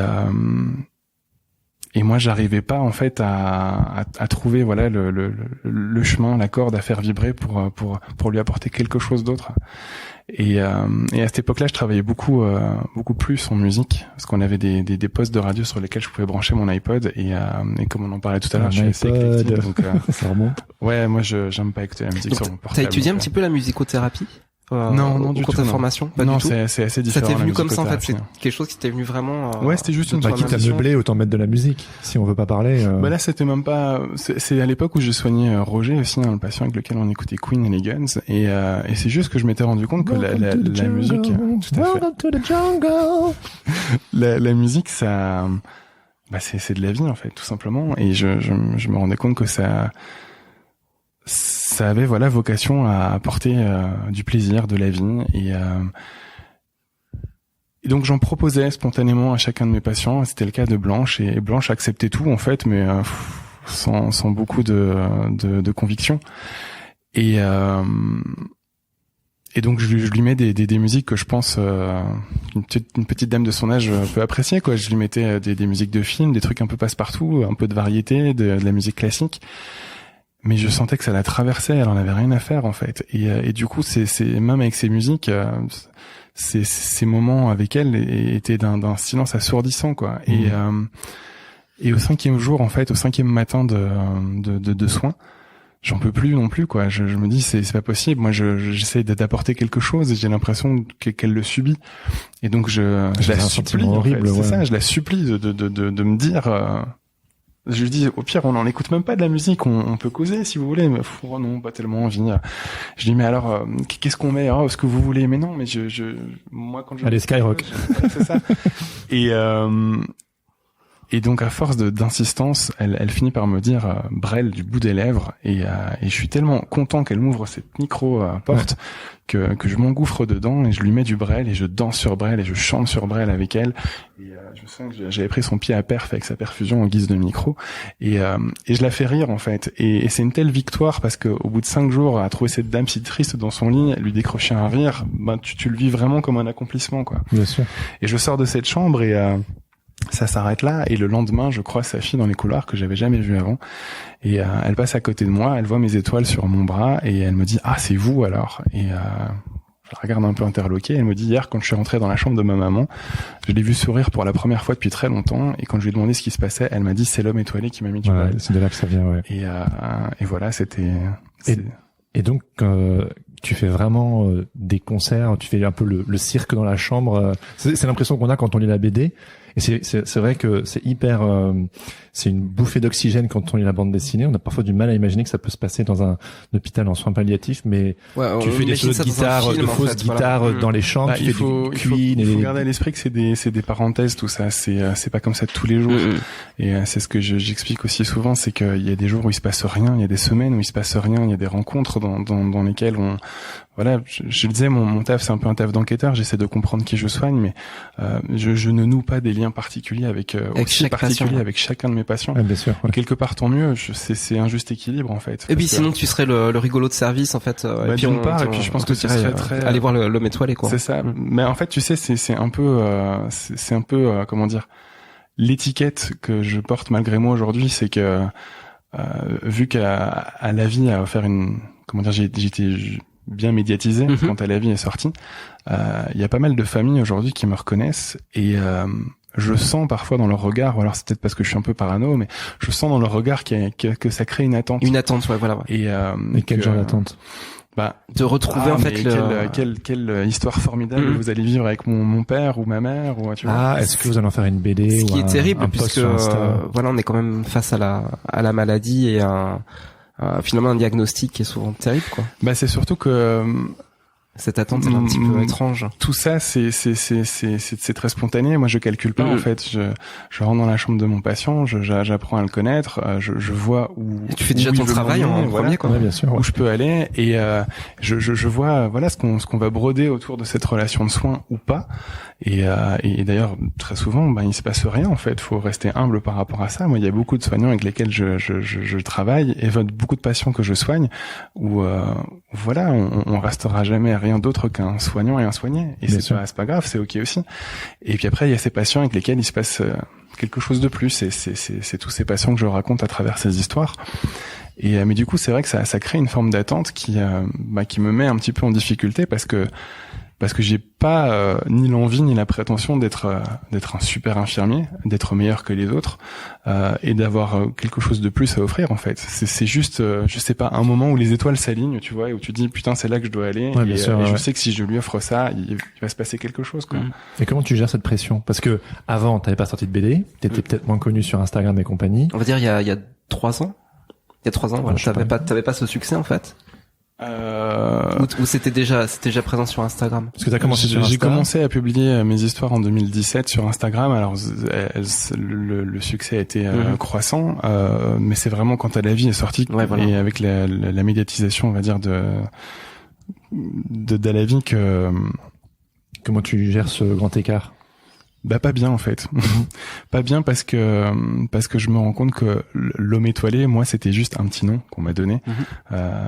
moi, j'arrivais pas en fait à trouver voilà le chemin, la corde à faire vibrer pour lui apporter quelque chose d'autre. Et à cette époque-là, je travaillais beaucoup plus en musique parce qu'on avait des postes de radio sur lesquels je pouvais brancher mon iPod et comme on en parlait tout à l'heure, je suis assez éclectique, donc ça remonte. Ouais, moi j'aime pas écouter la musique sur mon portable. T'as étudié un petit peu la musicothérapie? Non, du tout. Ta formation, pas non, du tout. c'est assez différent. Ça t'est venu comme ça en fait, c'est quelque chose qui t'est venu vraiment. Ouais, c'était juste une transition. Quitte à meubler, autant mettre de la musique. Si on veut pas parler. Bah là, c'était même pas. C'est à l'époque où je soignais Roger aussi, le patient avec lequel on écoutait Queen et les Guns, et c'est juste que je m'étais rendu compte que la musique. Tout à fait. Welcome to the jungle. La musique, ça, bah c'est de la vie en fait, tout simplement, et je me rendais compte que ça avait voilà vocation à apporter du plaisir, de la vie, et donc j'en proposais spontanément à chacun de mes patients. C'était le cas de Blanche, et Blanche acceptait tout en fait, mais sans beaucoup de conviction. Et donc je lui mets des musiques que je pense une petite dame de son âge peut apprécier, quoi. Je lui mettais des musiques de films, des trucs un peu passe-partout, un peu de variété, de la musique classique. Mais je sentais que ça la traversait, elle en avait rien à faire en fait. Et du coup, c'est même avec ces musiques, ces moments avec elle étaient d'un silence assourdissant, quoi. Et au 5e jour, en fait, au 5e matin de soins, j'en peux plus non plus, quoi. Je me dis c'est pas possible. Moi, j'essaie d'apporter quelque chose et j'ai l'impression qu'elle le subit. Et donc je la supplie. Horrible, c'est ça, je la supplie de me dire. Je lui dis, au pire, on n'en écoute même pas de la musique, on peut causer si vous voulez, mais non, pas tellement envie. Je dis, mais alors, qu'est-ce qu'on met? Oh, ce que vous voulez, mais non, mais moi, quand je... Allez, Skyrock. C'est ça. Et donc, à force d'insistance, elle finit par me dire Brel du bout des lèvres, et je suis tellement content qu'elle m'ouvre cette micro-porte que je m'engouffre dedans, et je lui mets du Brel, et je danse sur Brel, et je chante sur Brel avec elle. Et je sens que j'avais pris son pied à perf avec sa perfusion en guise de micro, et je la fais rire en fait. Et c'est une telle victoire parce que au bout de 5 jours à trouver cette dame si triste dans son lit, lui décrocher un rire, ben tu le vis vraiment comme un accomplissement, quoi. Bien sûr. Et je sors de cette chambre et ça s'arrête là, et le lendemain je croise sa fille dans les couloirs que j'avais jamais vue avant, et elle passe à côté de moi, elle voit mes étoiles sur mon bras et elle me dit ah c'est vous alors, et je la regarde un peu interloquée, elle me dit hier quand je suis rentré dans la chambre de ma maman, je l'ai vue sourire pour la première fois depuis très longtemps, et quand je lui ai demandé ce qui se passait, elle m'a dit c'est l'homme étoilé qui m'a mis du Brel. C'est de là que ça vient, ouais. Et voilà, et donc tu fais vraiment des concerts, tu fais un peu le cirque dans la chambre. C'est l'impression qu'on a quand on lit la BD. Et c'est vrai que c'est hyper, c'est une bouffée d'oxygène quand on lit la bande dessinée. On a parfois du mal à imaginer que ça peut se passer dans un hôpital en soins palliatifs, mais tu fais des solos de guitare, de fausses guitares dans les chambres. Tu fais du Queen. Il faut garder à l'esprit que c'est des parenthèses, tout ça. C'est pas comme ça tous les jours. Et c'est ce que j'explique aussi souvent, c'est qu'il y a des jours où il se passe rien, il y a des semaines où il se passe rien, il y a des rencontres dans lesquelles voilà, je le disais, mon taf, c'est un peu un taf d'enquêteur. J'essaie de comprendre qui je soigne, mais je ne noue pas des liens particuliers avec chacun de mes patients. Ah, bien sûr. Ouais. Et quelque part, tant mieux. C'est un juste équilibre en fait. Et puis sinon, tu serais le rigolo de service en fait. Et puis je pense que tu serais très aller voir l'homme étoilé, quoi. C'est ça. Mais en fait, tu sais, c'est un peu comment dire, l'étiquette que je porte malgré moi aujourd'hui, c'est que vu qu'à la vie a offert j'étais bien médiatisé quand la vie est sortie. Il y a pas mal de familles aujourd'hui qui me reconnaissent, et je sens parfois dans leur regard, ou alors c'est peut-être parce que je suis un peu parano, mais je sens dans leur regard que ça crée une attente. Une attente, ouais, voilà. Ouais. Et quel genre d'attente? De retrouver en fait quelle histoire formidable vous allez vivre avec mon père ou ma mère, ou tu vois. Est-ce que vous allez en faire une BD? Ce qui est terrible, puisque voilà, on est quand même face à la maladie et finalement un diagnostic qui est souvent terrible, quoi. C'est surtout que Cette attente elle est un petit peu étrange. Tout ça, c'est très spontané. Moi, je calcule pas, en fait. Je rentre dans la chambre de mon patient, j'apprends à le connaître, je vois où. Et tu fais déjà ton travail en premier, quoi. Ouais, bien sûr. Où je peux aller, et je vois, voilà, ce qu'on va broder autour de cette relation de soins ou pas. Et d'ailleurs, très souvent, il se passe rien, en fait. Faut rester humble par rapport à ça. Moi, il y a beaucoup de soignants avec lesquels je travaille, et beaucoup de patients que je soigne, où voilà, on restera jamais rien d'autre qu'un soignant et un soigné. Et c'est pas grave, c'est ok aussi. Et puis après, il y a ces patients avec lesquels il se passe quelque chose de plus. Et c'est tous ces patients que je raconte à travers ces histoires. Et mais du coup, c'est vrai que ça crée une forme d'attente qui me met un petit peu en difficulté parce que j'ai pas ni l'envie ni la prétention d'être un super infirmier, d'être meilleur que les autres, et d'avoir quelque chose de plus à offrir, en fait. C'est juste, je sais pas, un moment où les étoiles s'alignent, tu vois, et où tu dis putain, c'est là que je dois aller, ouais, et je sais que si je lui offre ça, il va se passer quelque chose, quoi. Et comment tu gères cette pression? Parce que avant, t'avais pas sorti de BD, t'étais peut-être moins connu sur Instagram et compagnie. On va dire il y a 3 ans. Il y a 3 ans, voilà, t'avais pas ce succès, en fait. Ou c'était déjà présent sur Instagram? Parce que t'as commencé sur Instagram. J'ai commencé à publier mes histoires en 2017 sur Instagram. Alors le succès a été croissant, mais c'est vraiment quand la vie est sortie, et avec la médiatisation, on va dire, de la vie que. Comment tu gères ce grand écart? Pas bien, en fait. Pas bien parce que je me rends compte que l'homme étoilé, moi, c'était juste un petit nom qu'on m'a donné.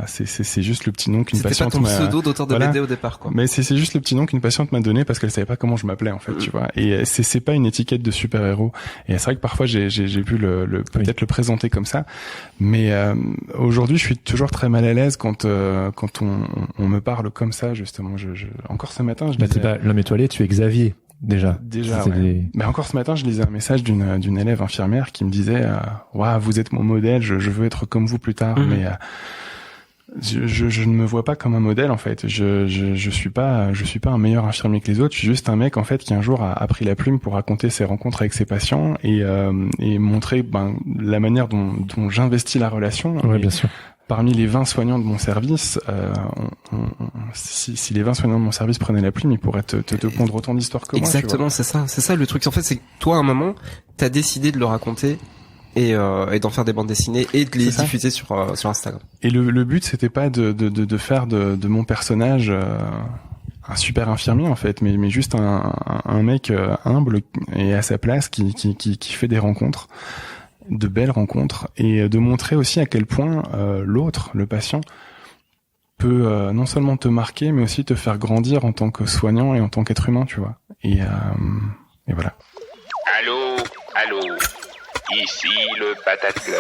C'est juste le petit nom qu'une patiente m'a... C'était pas ton pseudo d'auteur de BD au départ, quoi. Mais c'est juste le petit nom qu'une patiente m'a donné parce qu'elle savait pas comment je m'appelais, en fait, tu vois. Et c'est pas une étiquette de super-héros. Et c'est vrai que parfois j'ai pu peut-être le présenter comme ça. Mais aujourd'hui, je suis toujours très mal à l'aise quand on me parle comme ça, justement. Encore ce matin, t'es pas l'homme étoilé, tu es Xavier. Déjà, ouais. Mais encore ce matin, je lisais un message d'une élève infirmière qui me disait vous êtes mon modèle, je veux être comme vous plus tard, mais je ne me vois pas comme un modèle, en fait. Je suis pas un meilleur infirmier que les autres, je suis juste un mec, en fait, qui un jour a pris la plume pour raconter ses rencontres avec ses patients et montrer la manière dont j'investis la relation. Ouais, bien sûr. Parmi les 20 soignants de mon service, si les 20 soignants de mon service prenaient la plume, ils pourraient te pondre autant d'histoires que moi. Exactement, c'est ça le truc. En fait, c'est que toi, à un moment, t'as décidé de le raconter et d'en faire des bandes dessinées et de les diffuser sur Instagram. Et le but, c'était pas de faire de mon personnage un super infirmier, en fait, mais juste un mec humble et à sa place qui fait des rencontres, de belles rencontres, et de montrer aussi à quel point l'autre, le patient, peut non seulement te marquer, mais aussi te faire grandir en tant que soignant et en tant qu'être humain, tu vois. Et voilà. Allô, ici le Patate Club.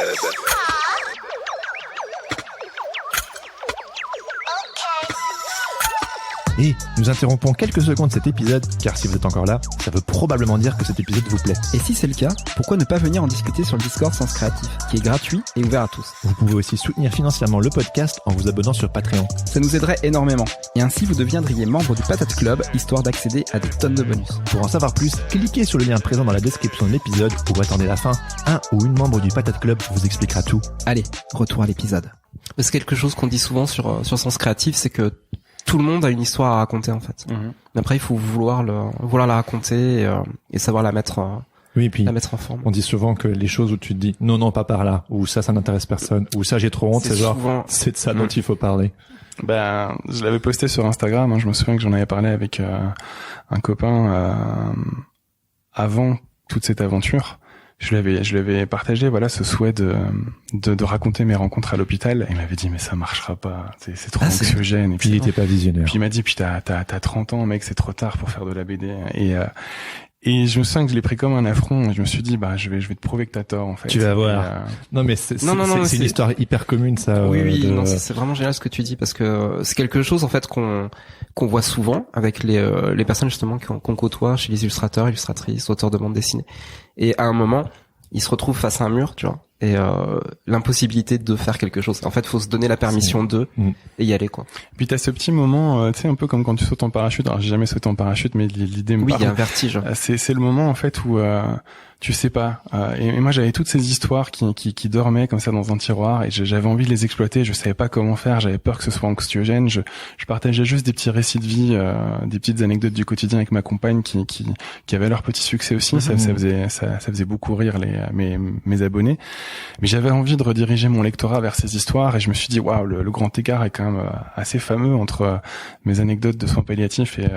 Et nous interrompons quelques secondes cet épisode, car si vous êtes encore là, ça veut probablement dire que cet épisode vous plaît. Et si c'est le cas, pourquoi ne pas venir en discuter sur le Discord Sens Créatif, qui est gratuit et ouvert à tous. Vous pouvez aussi soutenir financièrement le podcast en vous abonnant sur Patreon. Ça nous aiderait énormément. Et ainsi, vous deviendriez membre du Patate Club, histoire d'accéder à des tonnes de bonus. Pour en savoir plus, cliquez sur le lien présent dans la description de l'épisode ou attendez la fin. Un ou une membre du Patate Club vous expliquera tout. Allez, retour à l'épisode. C'est quelque chose qu'on dit souvent sur Sens Créatif, c'est que tout le monde a une histoire à raconter, en fait. Après, il faut vouloir la raconter et savoir la mettre en forme. On dit souvent que les choses où tu te dis non, pas par là, ou ça n'intéresse personne, ou ça j'ai trop honte, c'est de ça dont il faut parler. Je l'avais posté sur Instagram, je me souviens que j'en avais parlé avec un copain avant toute cette aventure. Je lui avais partagé, ce souhait de raconter mes rencontres à l'hôpital. Et il m'avait dit, mais ça marchera pas. C'est trop anxiogène. Et puis il était pas visionnaire. Puis il m'a dit, puis t'as 30 ans, mec, c'est trop tard pour faire de la BD. Et je me sens que je l'ai pris comme un affront. Et je me suis dit, je vais te prouver que t'as tort, en fait. Tu vas voir. Non, mais c'est une histoire hyper commune, ça. Oui, non, c'est vraiment génial ce que tu dis, parce que c'est quelque chose, en fait, qu'on voit souvent avec les personnes, justement, qu'on côtoie chez les illustrateurs, illustratrices, auteurs de bande dessinée. Et à un moment, ils se retrouvent face à un mur, tu vois. Et l'impossibilité de faire quelque chose. En fait, faut se donner la permission et y aller, quoi. Puis t'as ce petit moment, tu sais, un peu comme quand tu sautes en parachute. Alors j'ai jamais sauté en parachute, mais l'idée me parle. Oui, il y a un vertige. C'est le moment, en fait, où Tu sais pas. Et moi, j'avais toutes ces histoires qui dormaient comme ça dans un tiroir, et j'avais envie de les exploiter. Je savais pas comment faire. J'avais peur que ce soit anxiogène. Je partageais juste des petits récits de vie, des petites anecdotes du quotidien avec ma compagne qui avaient leur petit succès aussi. Ça faisait beaucoup rire mes abonnés. Mais j'avais envie de rediriger mon lectorat vers ces histoires, et je me suis dit waouh, le grand écart est quand même assez fameux entre mes anecdotes de soins palliatifs et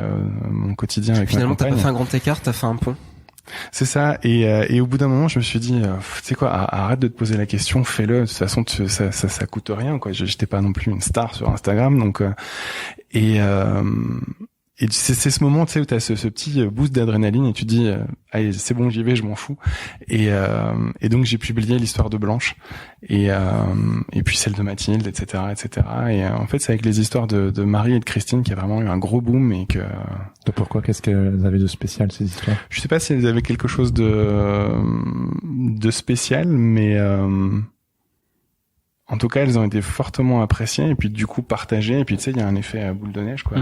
mon quotidien avec ma compagne. Finalement, t'as pas fait un grand écart, t'as fait un pont. C'est ça, et au bout d'un moment, je me suis dit, tu sais quoi, arrête de te poser la question, fais-le. De toute façon, ça coûte rien, quoi. J'étais pas non plus une star sur Instagram, donc et c'est ce moment, tu sais, où t'as ce petit boost d'adrénaline, et tu te dis, allez, c'est bon, j'y vais, je m'en fous. Et donc j'ai publié l'histoire de Blanche, et puis celle de Mathilde, etc., etc. Et en fait, c'est avec les histoires de Marie et de Christine qui a vraiment eu un gros boom, et que. Pourquoi? Qu'est-ce qu'elles avaient de spécial, ces histoires? Je sais pas si elles avaient quelque chose de spécial, mais en tout cas, elles ont été fortement appréciées, et puis du coup partagées, et puis tu sais, il y a un effet boule de neige, quoi.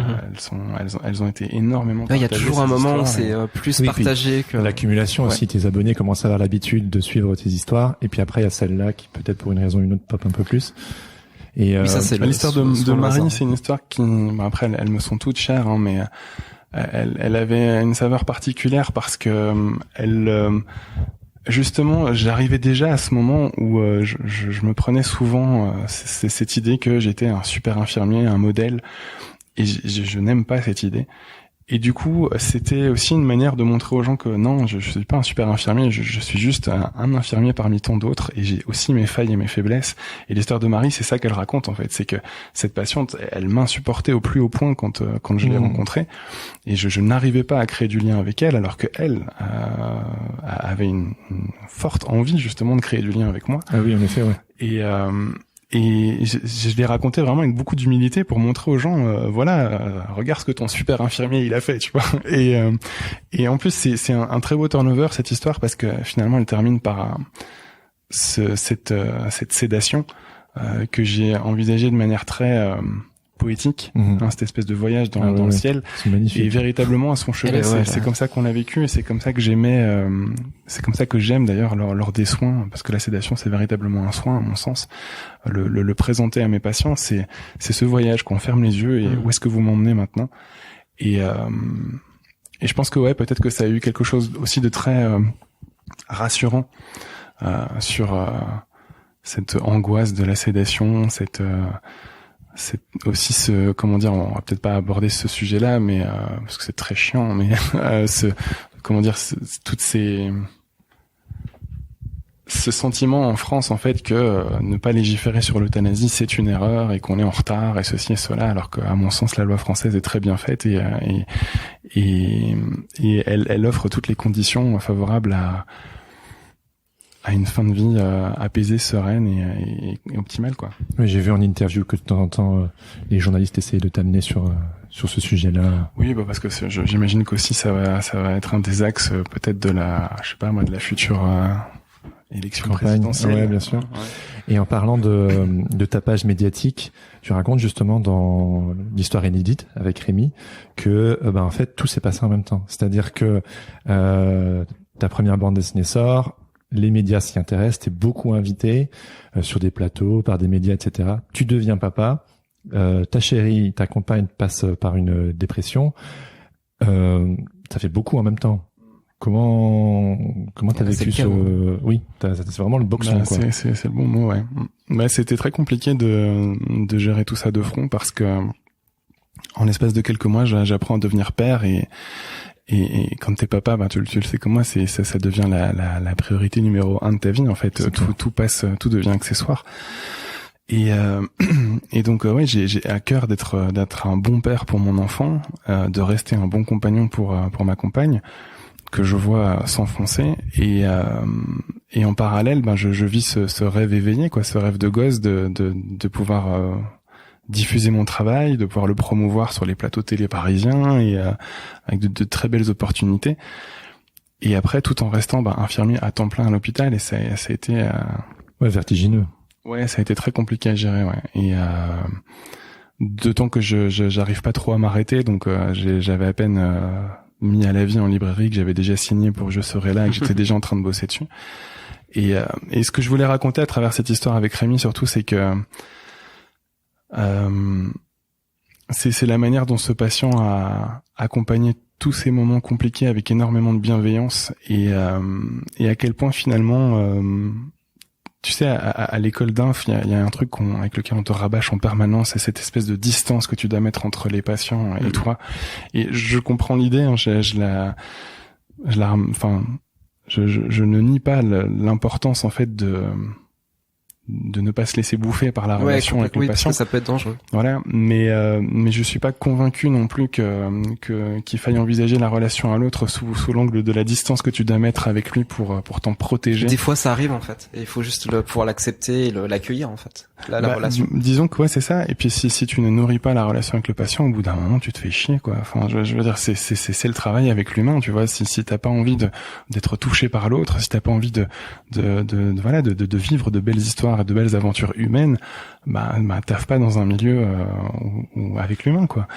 Elles ont été énormément partagées. Il y a toujours un moment où c'est plus partagé que l'accumulation aussi. Tes abonnés commencent à avoir l'habitude de suivre tes histoires, et puis après il y a celle-là qui peut-être pour une raison ou une autre pop un peu plus. Et oui, ça c'est l'histoire de Marie, c'est une histoire qui, après elles me sont toutes chères, hein, mais elle avait une saveur particulière parce que justement, j'arrivais déjà à ce moment où je me prenais souvent cette idée que j'étais un super infirmier, un modèle, et je n'aime pas cette idée. Et du coup, c'était aussi une manière de montrer aux gens que non, je suis pas un super infirmier, je suis juste un infirmier parmi tant d'autres, et j'ai aussi mes failles et mes faiblesses. Et l'histoire de Marie, c'est ça qu'elle raconte en fait, c'est que cette patiente, elle m'insupportait au plus haut point quand je l'ai rencontrée, et je n'arrivais pas à créer du lien avec elle, alors que elle avait une forte envie justement de créer du lien avec moi. Ah oui, en effet, ouais. Et je l'ai raconté vraiment avec beaucoup d'humilité pour montrer aux gens, regarde ce que ton super infirmier il a fait, tu vois. Et en plus c'est un très beau turnover cette histoire, parce que finalement elle termine par cette sédation que j'ai envisagée de manière très poétique, cette espèce de voyage dans le ciel, et véritablement à son chevet. C'est comme ça qu'on l'a vécu, et c'est comme ça que j'aimais, c'est comme ça que j'aime d'ailleurs lors des soins, parce que la sédation c'est véritablement un soin à mon sens. Le présenter à mes patients, c'est ce voyage qu'on ferme les yeux, et où est-ce que vous m'emmenez maintenant. Et je pense que peut-être que ça a eu quelque chose aussi de très rassurant sur cette angoisse de la sédation, c'est aussi on va peut-être pas aborder ce sujet-là, mais parce que c'est très chiant, mais ce sentiment en France en fait que ne pas légiférer sur l'euthanasie c'est une erreur, et qu'on est en retard, et ceci et cela, alors qu'à mon sens la loi française est très bien faite, et elle offre toutes les conditions favorables à une fin de vie apaisée, sereine et optimale, quoi. Oui, j'ai vu en interview que de temps en temps les journalistes essayaient de t'amener sur ce sujet-là. Oui, parce que j'imagine qu'aussi ça va être un des axes peut-être de la future élection présidentielle. Ouais, bien sûr. Ouais. Et en parlant de tapage médiatique, tu racontes justement dans l'histoire inédite avec Rémi que en fait tout s'est passé en même temps. C'est-à-dire que ta première bande dessinée sort, les médias s'y intéressent, t'es beaucoup invité sur des plateaux, par des médias, etc. Tu deviens papa, ta chérie, ta compagne passe par une dépression. Ça fait beaucoup en même temps. Comment t'as vécu ce... Oui, c'est vraiment le boxon, quoi. C'est le bon mot, ouais. C'était très compliqué de gérer tout ça de front, parce que en l'espace de quelques mois, j'apprends à devenir père, et quand t'es papa, tu le sais comme moi, ça devient la priorité numéro 1 de ta vie, en fait. Tout devient accessoire. Et donc j'ai à cœur d'être un bon père pour mon enfant, de rester un bon compagnon pour ma compagne, que je vois s'enfoncer, et en parallèle je vis ce rêve éveillé, quoi, ce rêve de gosse de pouvoir diffuser mon travail, de pouvoir le promouvoir sur les plateaux télé parisiens, et avec de très belles opportunités, et après tout en restant infirmier à temps plein à l'hôpital, et ça a été vertigineux. Ouais, ça a été très compliqué à gérer, et d'autant que j'arrive pas trop à m'arrêter, donc j'avais à peine mis à la vie en librairie, que j'avais déjà signé pour Je serai là, et que j'étais déjà en train de bosser dessus. Et ce que je voulais raconter à travers cette histoire avec Rémi surtout, c'est que c'est la manière dont ce patient a accompagné tous ces moments compliqués avec énormément de bienveillance, et à quel point finalement tu sais, à l'école d'inf, il y a un truc avec lequel on te rabâche en permanence, c'est cette espèce de distance que tu dois mettre entre les patients et toi. Et je comprends l'idée, hein, je ne nie pas l'importance en fait de ne pas se laisser bouffer par la relation avec le patient. Parce que ça peut être dangereux. Voilà, mais je suis pas convaincu non plus qu'il faille envisager la relation à l'autre sous l'angle de la distance que tu dois mettre avec lui pour t'en protéger. Des fois ça arrive en fait, et il faut juste pouvoir l'accepter et l'accueillir en fait. La relation. Disons que ouais, c'est ça. Et puis si tu ne nourris pas la relation avec le patient, au bout d'un moment tu te fais chier quoi. Enfin, je veux dire, c'est le travail avec l'humain, tu vois. Si t'as pas envie d'être touché par l'autre, si t'as pas envie de vivre de belles histoires, de belles aventures humaines, bah taffe pas dans un milieu avec l'humain quoi.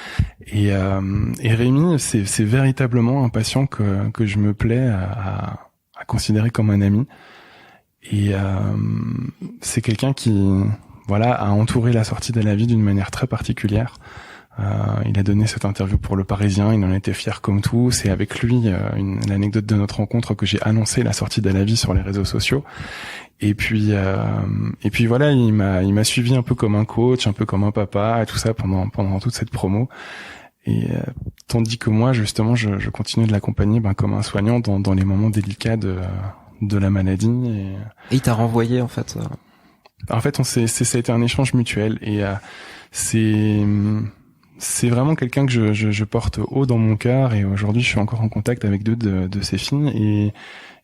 Et Rémi, c'est véritablement un patient que je me plais à considérer comme un ami. Et c'est quelqu'un qui a entouré la sortie de la vie d'une manière très particulière. Il a donné cette interview pour Le Parisien, il en était fier comme tout. C'est avec lui l'anecdote de notre rencontre que j'ai annoncé la sortie de la vie sur les réseaux sociaux. Et puis voilà, il m'a suivi un peu comme un coach, un peu comme un papa, et tout ça pendant toute cette promo. Et tandis que moi, justement, je continue de l'accompagner comme un soignant dans les moments délicats de la maladie. Et il t'a renvoyé en fait. En fait, ça a été un échange mutuel, et c'est vraiment quelqu'un que je porte haut dans mon cœur, et aujourd'hui je suis encore en contact avec deux de ses filles, et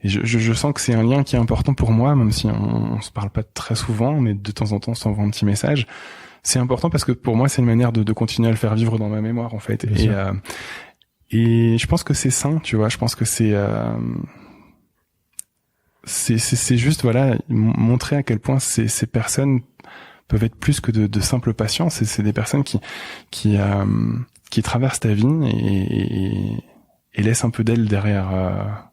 je sens que c'est un lien qui est important pour moi, même si on se parle pas très souvent, mais de temps en temps on s'envoie un petit message. C'est important parce que pour moi c'est une manière de continuer à le faire vivre dans ma mémoire en fait. Et je pense que c'est sain, tu vois, je pense que c'est juste montrer à quel point ces personnes peuvent être plus que de simples patients. C'est des personnes qui traversent ta vie et laissent un peu d'elle derrière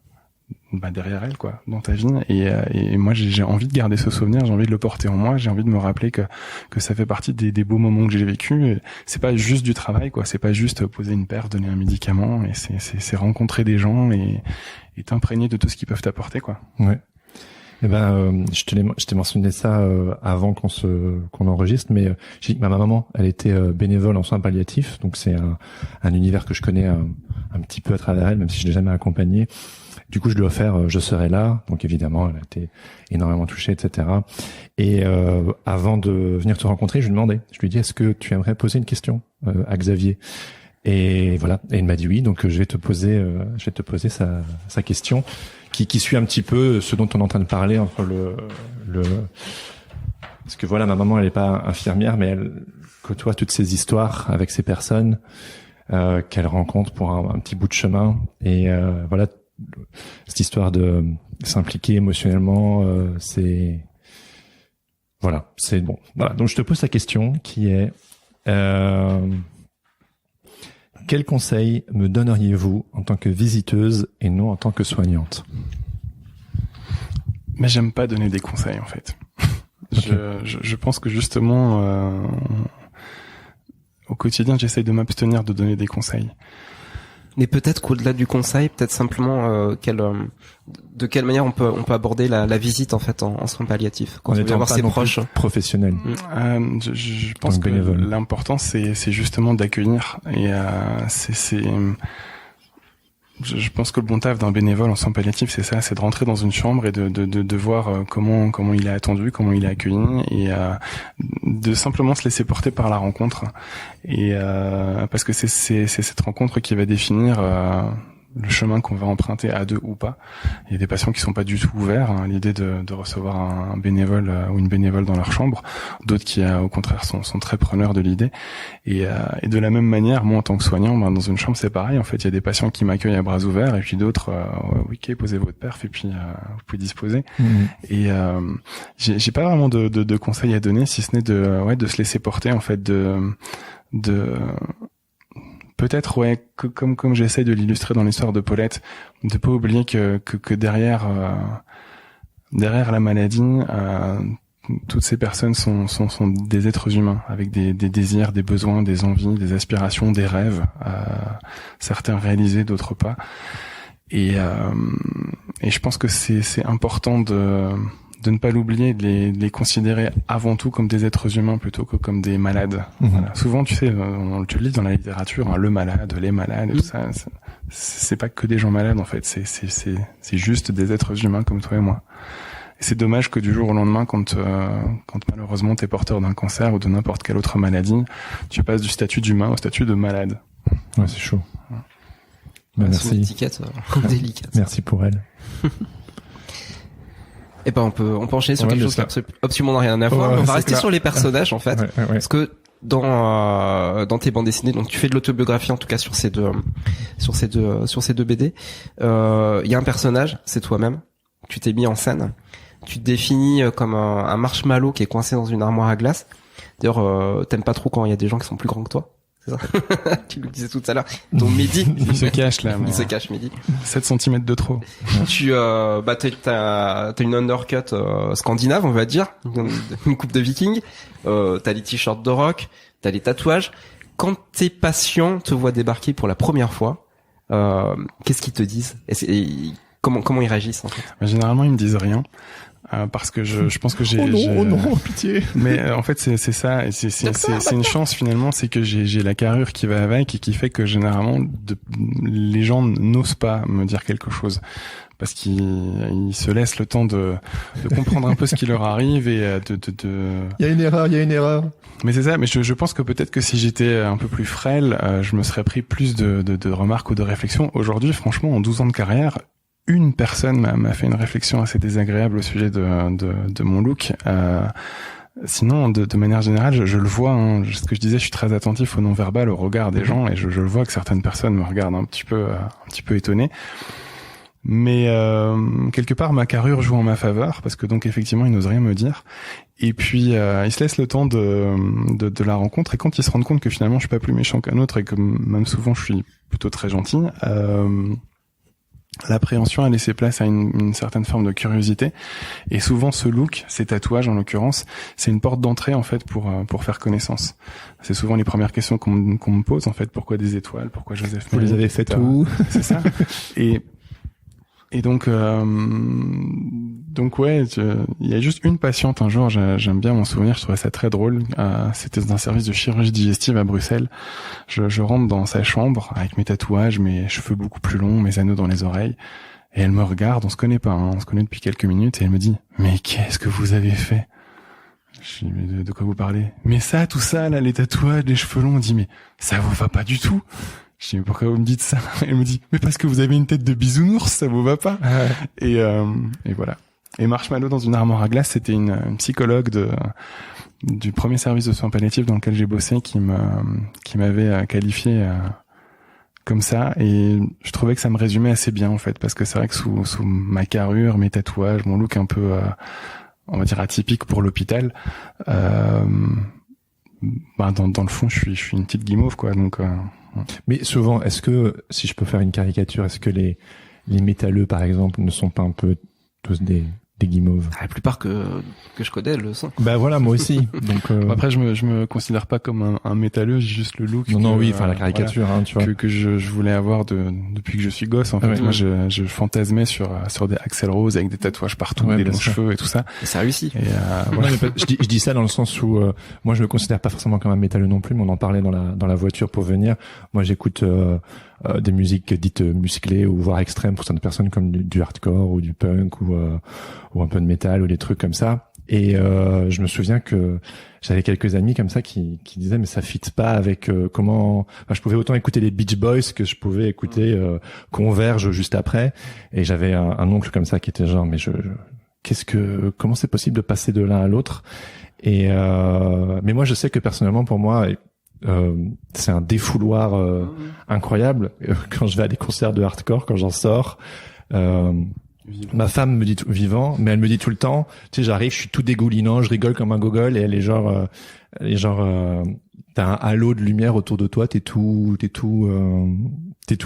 elle quoi, dans ta vie. Et moi j'ai envie de garder ce souvenir, j'ai envie de le porter en moi, j'ai envie de me rappeler que ça fait partie des beaux moments que j'ai vécu. C'est pas juste du travail quoi, c'est pas juste poser une paire, donner un médicament, et c'est rencontrer des gens et t'imprégner de tout ce qu'ils peuvent t'apporter quoi. Ouais. Je t'ai mentionné ça avant qu'on enregistre, mais j'ai dit que ma maman, elle était bénévole en soins palliatifs, donc c'est un univers que je connais un petit peu à travers elle, même si je l'ai jamais accompagnée. Du coup, je lui ai offert Je serai là, donc évidemment, elle a été énormément touchée, etc. Et avant de venir te rencontrer, je lui demandais, je lui ai dit, est-ce que tu aimerais poser une question à Xavier? Et voilà, et il m'a dit oui, donc je vais te poser sa question qui suit un petit peu ce dont on est en train de parler entre parce que voilà, ma maman elle est pas infirmière, mais elle côtoie toutes ces histoires avec ces personnes qu'elle rencontre pour un petit bout de chemin, et voilà, cette histoire de s'impliquer émotionnellement, c'est bon. Voilà, donc je te pose la question qui est quel conseil me donneriez-vous en tant que visiteuse et non en tant que soignante? Mais j'aime pas donner des conseils en fait. Okay. Je pense que justement au quotidien j'essaye de m'abstenir de donner des conseils. Mais peut-être qu'au-delà du conseil, peut-être simplement de quelle manière on peut aborder la visite en fait en soins palliatifs quand on vient voir ses proches professionnels. Je pense que l'important c'est justement d'accueillir, et je pense que le bon taf d'un bénévole en soins palliatifs, c'est ça, c'est de rentrer dans une chambre et de voir comment il est attendu, comment il est accueilli, et de simplement se laisser porter par la rencontre, et parce que c'est cette rencontre qui va définir le chemin qu'on va emprunter à deux ou pas. Il y a des patients qui sont pas du tout ouverts à l'idée de recevoir un bénévole ou une bénévole dans leur chambre, d'autres qui au contraire sont très preneurs de l'idée, et de la même manière, moi en tant que soignant, dans une chambre c'est pareil en fait, il y a des patients qui m'accueillent à bras ouverts, et puis d'autres ok, posez votre perf et puis vous pouvez disposer. Et j'ai pas vraiment de conseils à donner, si ce n'est de se laisser porter en fait, peut-être comme j'essaie de l'illustrer dans l'histoire de Paulette, de pas oublier que derrière la maladie, toutes ces personnes sont des êtres humains avec des désirs, des besoins, des envies, des aspirations, des rêves, certains réalisés, d'autres pas. Et je pense que c'est important de ne pas l'oublier, de les considérer avant tout comme des êtres humains plutôt que comme des malades. Voilà. Souvent, tu sais, tu le lis dans la littérature, le malade, les malades, et tout ça, c'est pas que des gens malades en fait, c'est juste des êtres humains comme toi et moi. Et c'est dommage que du jour au lendemain, quand malheureusement t'es porteur d'un cancer ou de n'importe quelle autre maladie, tu passes du statut d'humain au statut de malade. Ouais, c'est chaud. Ouais. Merci. C'est une étiquette délicate. Merci pour elle. Et ben on peut enchaîner sur quelque chose qui a absolument rien à voir. On va rester sur les personnages en fait, parce que dans tes bandes dessinées, donc tu fais de l'autobiographie en tout cas sur ces deux BD. Il y a un personnage, c'est toi-même. Tu t'es mis en scène. Tu te définis comme un marshmallow qui est coincé dans une armoire à glace. D'ailleurs, t'aimes pas trop quand il y a des gens qui sont plus grands que toi. C'est ça. Tu le disais tout à l'heure. Donc Mehdi. Il se cache là. Il se cache, Mehdi. 7 cm de trop. T'as une undercut scandinave, on va dire. Une coupe de viking. T'as les t-shirts de rock. T'as les tatouages. Quand tes patients te voient débarquer pour la première fois, qu'est-ce qu'ils te disent? Comment ils réagissent en fait? Généralement ils me disent rien parce que je pense que j'ai oh non, pitié. Mais en fait c'est ça et c'est une chance finalement, c'est que j'ai la carrure qui va avec et qui fait que généralement les gens n'osent pas me dire quelque chose parce qu'ils se laissent le temps de comprendre un peu ce qui leur arrive et Il y a une erreur. Mais c'est ça, mais je pense que peut-être que si j'étais un peu plus frêle, je me serais pris plus de remarques ou de réflexions. Aujourd'hui, franchement, en 12 ans de carrière, une personne m'a fait une réflexion assez désagréable au sujet de mon look. Sinon, de manière générale, je le vois. Hein, ce que je disais, je suis très attentif au non-verbal, au regard des gens, et je le vois que certaines personnes me regardent un petit peu étonné. Mais quelque part, ma carrure joue en ma faveur parce que donc effectivement, ils n'osent rien me dire. Et puis, ils se laissent le temps de la rencontre. Et quand ils se rendent compte que finalement, je suis pas plus méchant qu'un autre et que même souvent, je suis plutôt très gentil. L'appréhension a laissé place à une certaine forme de curiosité, et souvent ce look, ces tatouages en l'occurrence, c'est une porte d'entrée en fait pour faire connaissance. C'est souvent les premières questions qu'on me pose en fait. Pourquoi des étoiles? Pourquoi Joseph? Vous les avez faites où? C'est ça. Et donc ouais, il y a juste une patiente un jour, j'aime bien m'en souvenir, je trouvais ça très drôle. C'était dans un service de chirurgie digestive à Bruxelles. Je rentre dans sa chambre avec mes tatouages, mes cheveux beaucoup plus longs, mes anneaux dans les oreilles, et elle me regarde. On se connaît pas, hein, on se connaît depuis quelques minutes, et elle me dit: mais qu'est-ce que vous avez fait? Je dis: mais de quoi vous parlez? Mais ça, tout ça là, les tatouages, les cheveux longs. On dit: mais ça vous va pas du tout. Je dis: mais pourquoi vous me dites ça? Elle me dit: mais parce que vous avez une tête de bisounours, ça vous va pas. Et voilà. Et Marshmallow dans une armoire à glace, c'était une psychologue du premier service de soins palliatifs dans lequel j'ai bossé qui m'avait qualifié comme ça, et je trouvais que ça me résumait assez bien en fait, parce que c'est vrai que sous ma carrure, mes tatouages, mon look un peu on va dire atypique pour l'hôpital, dans le fond je suis une petite guimauve quoi, donc Mais souvent, est-ce que, si je peux faire une caricature, est-ce que les métalleux, par exemple, ne sont pas un peu tous des guimauves? La plupart que je connais le sont. Bah voilà, moi aussi. Donc après, je me considère pas comme un métalleux, j'ai juste le look. Non, oui, enfin la caricature, voilà, hein, tu vois. Que je voulais avoir depuis que je suis gosse. En fait, moi, je fantasmais sur des Axl Rose avec des tatouages partout, des longs cheveux et tout ça. Et ça réussit. Et voilà. Je dis ça dans le sens où moi, je me considère pas forcément comme un métalleux non plus, mais on en parlait dans la voiture pour venir. Moi, j'écoute des musiques dites musclées ou voire extrêmes pour certaines personnes, comme du hardcore ou du punk ou un peu de métal ou des trucs comme ça. Et je me souviens que j'avais quelques amis comme ça qui disaient: mais ça fit pas avec comment. Enfin, je pouvais autant écouter les Beach Boys que je pouvais écouter Converge juste après. Et j'avais un oncle comme ça qui était genre: mais comment c'est possible de passer de l'un à l'autre? Et mais moi, je sais que personnellement, pour moi, c'est un défouloir incroyable quand je vais à des concerts de hardcore, quand j'en sors. Ma femme me dit vivant, mais elle me dit tout le temps, tu sais, j'arrive, je suis tout dégoulinant, je rigole comme un gogol, et elle est genre, t'as un halo de lumière autour de toi, t'es tout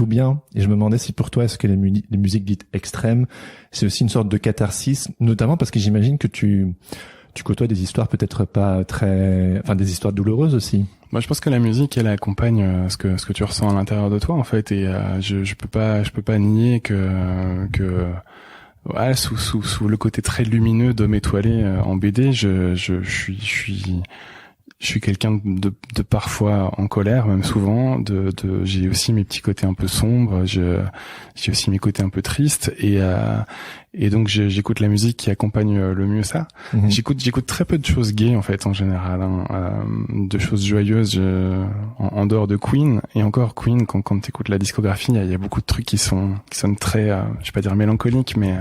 bien. Et je me demandais si pour toi, est-ce que les musiques dites extrêmes, c'est aussi une sorte de catharsis, notamment parce que j'imagine que tu côtoies des histoires peut-être pas des histoires douloureuses aussi. Moi, je pense que la musique, elle accompagne ce que tu ressens à l'intérieur de toi, en fait, et je peux pas nier que ouais, sous le côté très lumineux d'Homme étoilé en BD, je suis quelqu'un de parfois en colère, même souvent. J'ai aussi mes petits côtés un peu sombres. J'ai aussi mes côtés un peu tristes. Et donc j'écoute la musique qui accompagne le mieux ça. Mhm. J'écoute très peu de choses gays en fait en général, de choses joyeuses en dehors de Queen. Et encore Queen, quand t'écoutes la discographie, il y a beaucoup de trucs qui sonnent très, je vais pas dire mélancoliques, mais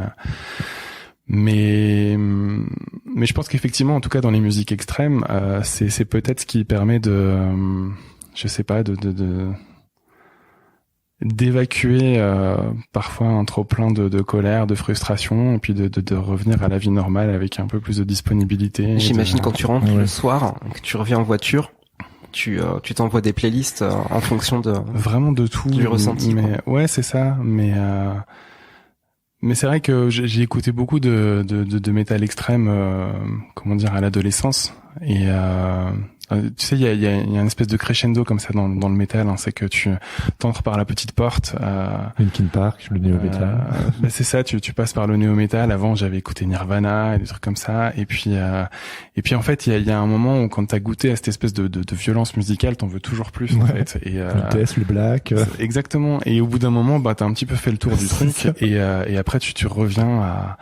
je pense qu'effectivement, en tout cas dans les musiques extrêmes, c'est peut-être ce qui permet je sais pas, d'évacuer parfois un trop plein de colère, de frustration, et puis de revenir à la vie normale avec un peu plus de disponibilité. J'imagine quand tu rentres le soir, que tu reviens en voiture, tu t'envoies des playlists en fonction de vraiment de tout du ressenti. Mais ouais, c'est ça. Mais c'est vrai que j'ai écouté beaucoup de métal extrême, comment dire, à l'adolescence. Et tu sais, il y a une espèce de crescendo comme ça dans le métal, hein, c'est que tu t'entres par la petite porte. Linkin Park, le néo-métal. C'est ça, tu passes par le néo-métal. Avant, j'avais écouté Nirvana et des trucs comme ça. Et puis en fait, il y a un moment où quand t'as goûté à cette espèce de violence musicale, t'en veux toujours plus, en fait. Et le death, le black. Exactement. Et au bout d'un moment, t'as un petit peu fait le tour du truc. Et après, tu reviens à...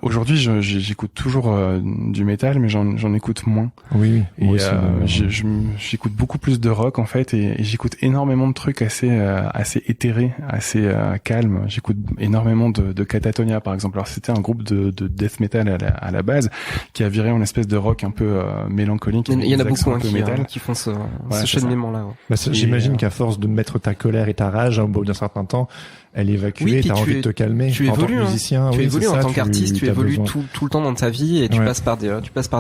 Aujourd'hui, j'écoute toujours du métal, mais j'en écoute moins. Oui. Et j'écoute beaucoup plus de rock en fait, et j'écoute énormément de trucs assez éthérés, assez calmes. J'écoute énormément de Katatonia par exemple. Alors c'était un groupe de death metal à la base qui a viré en espèce de rock un peu mélancolique. Il y en a beaucoup qui font ce cheminement-là. Ouais. J'imagine qu'à force de mettre ta colère et ta rage au bout d'un certain temps, elle est évacuée, t'as envie de te calmer. Tu évolues, en tant que musicien, tu évolues en tant qu'artiste, tu évolues tout le temps dans ta vie et tu passes par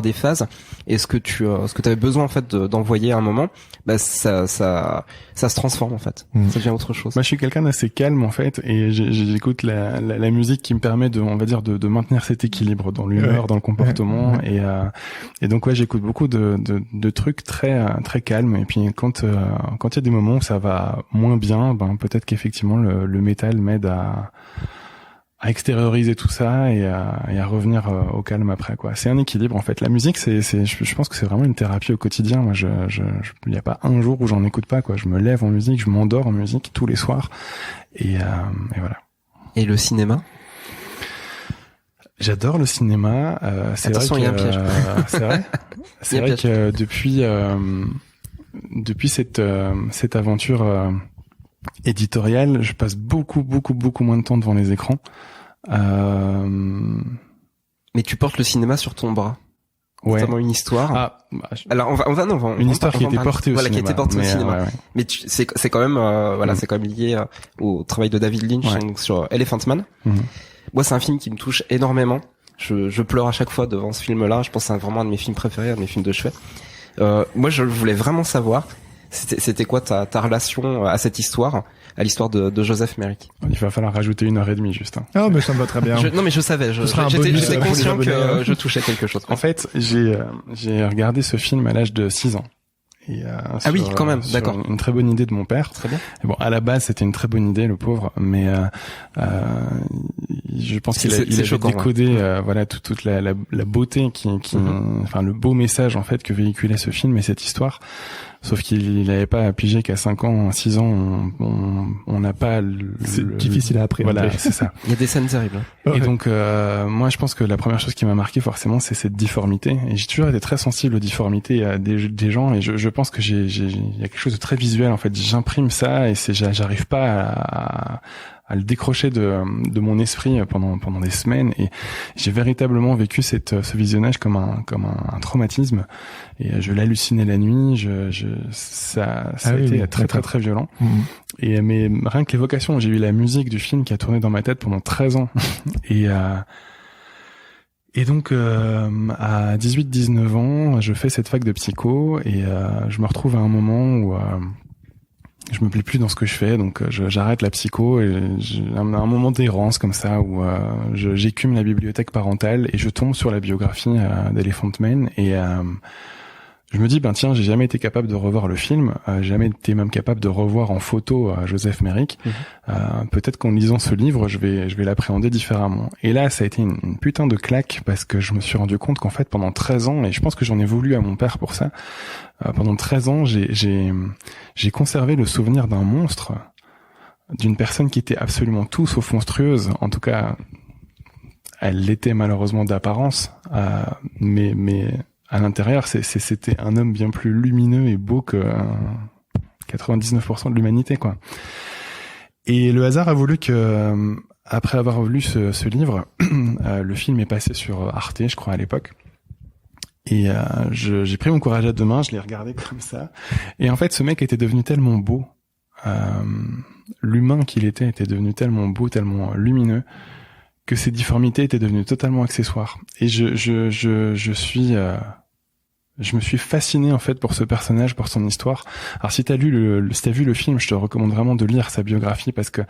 des phases. Et ce que tu avais besoin en fait d'envoyer à un moment, bah ça se transforme en fait. Ça devient autre chose. Moi, je suis quelqu'un d'assez calme en fait, et j'écoute la musique qui me permet de maintenir cet équilibre dans l'humeur, dans le comportement, et donc j'écoute beaucoup de trucs très calmes. Et puis quand il y a des moments où ça va moins bien, peut-être qu'effectivement le métal m'aide à extérioriser tout ça et à revenir au calme après, quoi. C'est un équilibre en fait. La musique, je pense que c'est vraiment une thérapie au quotidien. Moi, il y a pas un jour où j'en écoute pas, quoi. Je me lève en musique, je m'endors en musique tous les soirs, et voilà. Et le cinéma? J'adore le cinéma. Attention, il y a un piège. C'est vrai. C'est vrai que depuis cette aventure éditoriale, je passe beaucoup moins de temps devant les écrans. Mais tu portes le cinéma sur ton bras. Ouais. Notamment une histoire. Alors une histoire qui était portée au cinéma. Qui était portée au cinéma. Ouais. Mais c'est quand même c'est quand même lié au travail de David Lynch donc, sur Elephant Man. Moi, c'est un film qui me touche énormément. Je pleure à chaque fois devant ce film-là. Je pense que c'est vraiment un de mes films préférés, un de mes films de chevet. Moi, je voulais vraiment savoir c'était quoi ta relation à cette histoire, à l'histoire de Joseph Merrick. Il va falloir rajouter 1h30 juste. Ah, mais ça me va très bien. Non, mais je savais, j'étais conscient que je touchais quelque chose. En fait, j'ai regardé ce film à l'âge de 6 ans. Et, oui, quand même, d'accord. Une très bonne idée de mon père. Très bien. Et bon, à la base, c'était une très bonne idée, le pauvre, mais je pense qu'il avait décodé, voilà, toute la beauté enfin, le beau message en fait que véhiculait ce film et cette histoire. Sauf qu'il n'avait pas pigé qu'à 5 ans, 6 ans, on n'a pas c'est difficile à appréhender. Voilà, c'est ça. Il y a des scènes terribles. Et donc, moi, je pense que la première chose qui m'a marqué, forcément, c'est cette difformité. Et j'ai toujours été très sensible aux difformités des gens. Et je pense que il y a quelque chose de très visuel, en fait. J'imprime ça et j'arrive pas à le décrocher de mon esprit pendant des semaines, et j'ai véritablement vécu ce visionnage comme un traumatisme, et je l'hallucinais la nuit. Ça a été très violent. Et mais rien que l'évocation, j'ai eu la musique du film qui a tourné dans ma tête pendant 13 ans, et Et donc à 18-19 ans, je fais cette fac de psycho et je me retrouve à un moment où je me plais plus dans ce que je fais, donc j'arrête la psycho et j'ai un moment d'errance comme ça où j'écume la bibliothèque parentale et je tombe sur la biographie d'Elephant Man et je me dis tiens, j'ai jamais été capable de revoir le film, j'ai jamais été même capable de revoir en photo Joseph Merrick. Peut-être qu'en lisant ce livre, je vais l'appréhender différemment. Et là, ça a été une putain de claque parce que je me suis rendu compte qu'en fait, pendant 13 ans, et je pense que j'en ai voulu à mon père pour ça, pendant 13 ans, j'ai conservé le souvenir d'un monstre, d'une personne qui était absolument tout sauf monstrueuse. En tout cas, elle l'était malheureusement d'apparence, mais à l'intérieur, c'était un homme bien plus lumineux et beau que 99% de l'humanité, quoi. Et le hasard a voulu que, après avoir lu ce livre, le film est passé sur Arte, je crois, à l'époque. Et j'ai pris mon courage à deux mains, je l'ai regardé comme ça. Et en fait, ce mec était devenu tellement beau. L'humain qu'il était devenu tellement beau, tellement lumineux, que ses difformités étaient devenues totalement accessoires. Et je me suis fasciné en fait pour ce personnage, pour son histoire. Alors si t'as vu le film, je te recommande vraiment de lire sa biographie parce que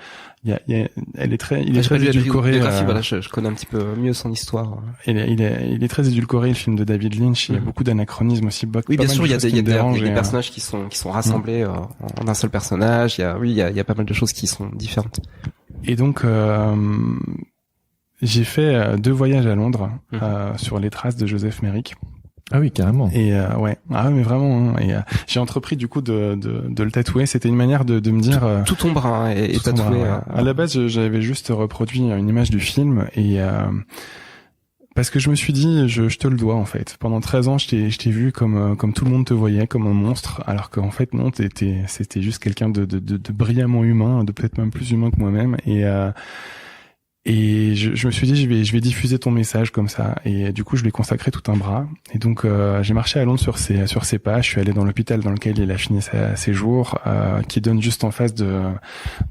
il est très édulcoré. Voilà, je connais un petit peu mieux son histoire. Il est très édulcoré, le film de David Lynch. Il y a beaucoup d'anachronismes aussi. Oui, bien sûr, il y a des personnages qui sont rassemblés en un seul personnage. Il y a pas mal de choses qui sont différentes. Et donc j'ai fait 2 voyages à Londres sur les traces de Joseph Merrick. Ah oui, carrément. Et ouais, mais vraiment. Et j'ai entrepris du coup de le tatouer. C'était une manière de me dire tout ton bras est tatoué. Ouais. À la base, j'avais juste reproduit une image du film et parce que je me suis dit, je te le dois en fait. Pendant 13 ans, je t'ai vu comme tout le monde te voyait, comme un monstre, alors qu'en fait non, c'était juste quelqu'un de brillamment humain, de peut-être même plus humain que moi-même. Et je me suis dit, je vais diffuser ton message comme ça. Et du coup, je lui ai consacré tout un bras. Et donc, j'ai marché à Londres sur ses pas. Je suis allé dans l'hôpital dans lequel il a fini ses jours, qui donne juste en face de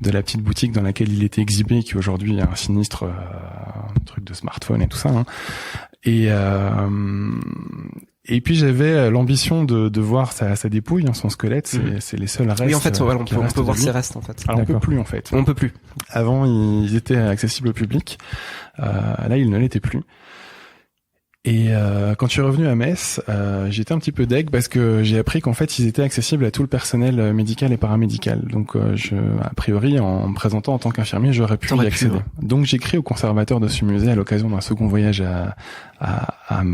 la petite boutique dans laquelle il était exhibé, qui aujourd'hui a un sinistre truc de smartphone et tout ça. Hein. Et puis j'avais l'ambition de voir sa dépouille, son squelette, c'est les seuls restes. Oui, en fait, on peut voir ses restes en fait. Alors on peut plus en fait. On peut plus. Avant, ils étaient accessibles au public. Là, ils ne l'étaient plus. Et quand je suis revenu à Metz, j'étais un petit peu deg parce que j'ai appris qu'en fait, ils étaient accessibles à tout le personnel médical et paramédical. Donc, a priori, en me présentant en tant qu'infirmier, j'aurais pu y accéder. Donc, j'ai écrit au conservateur de ce musée à l'occasion d'un second voyage à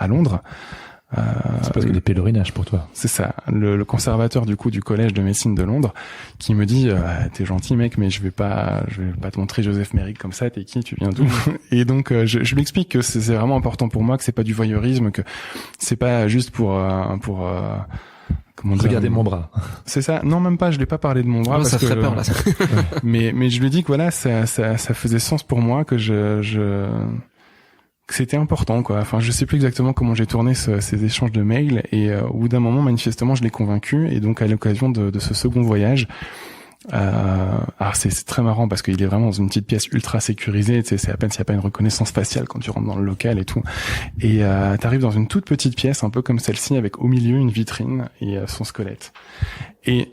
Londres. C'est parce que des pèlerinages pour toi. C'est ça. Le conservateur du coup du collège de médecine de Londres qui me dit t'es gentil mec mais je vais pas te montrer Joseph Merrick comme ça, t'es qui, tu viens d'où? Et donc je lui explique que c'est vraiment important pour moi, que c'est pas du voyeurisme, que c'est pas juste pour comment dire, regardez mon bras. C'est ça. Non, même pas, je l'ai pas parlé de mon bras parce ça que ferait peur là. mais je lui dis que voilà, ça faisait sens pour moi, que que c'était important quoi. Enfin, je sais plus exactement comment j'ai tourné ces échanges de mails et au bout d'un moment manifestement je l'ai convaincu et donc à l'occasion de ce second voyage alors c'est très marrant parce qu'il est vraiment dans une petite pièce ultra sécurisée, tu sais, c'est à peine s'il n'y a pas une reconnaissance faciale quand tu rentres dans le local et tout. Et t'arrives dans une toute petite pièce un peu comme celle-ci avec au milieu une vitrine et son squelette. Et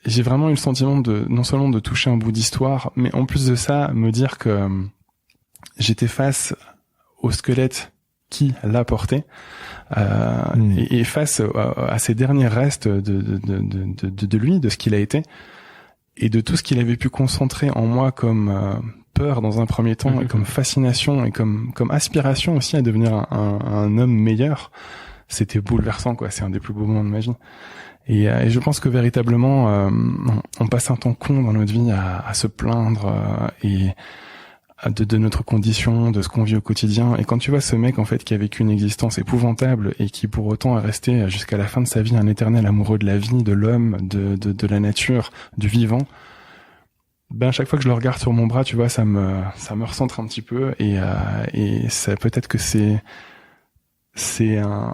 j'ai vraiment eu le sentiment non seulement de toucher un bout d'histoire, mais en plus de ça me dire que j'étais face au squelette qui l'a porté et face à ces derniers restes de lui, de ce qu'il a été et de tout ce qu'il avait pu concentrer en moi comme peur dans un premier temps et comme fascination et comme aspiration aussi à devenir un homme meilleur. C'était bouleversant quoi, c'est un des plus beaux moments de ma vie. Et je pense que véritablement on passe un temps con dans notre vie à se plaindre et de notre condition, de ce qu'on vit au quotidien. Et quand tu vois ce mec en fait qui a vécu une existence épouvantable et qui pour autant est resté jusqu'à la fin de sa vie un éternel amoureux de la vie, de l'homme, de la nature, du vivant, ben chaque fois que je le regarde sur mon bras, tu vois, ça me recentre un petit peu et ça peut-être que c'est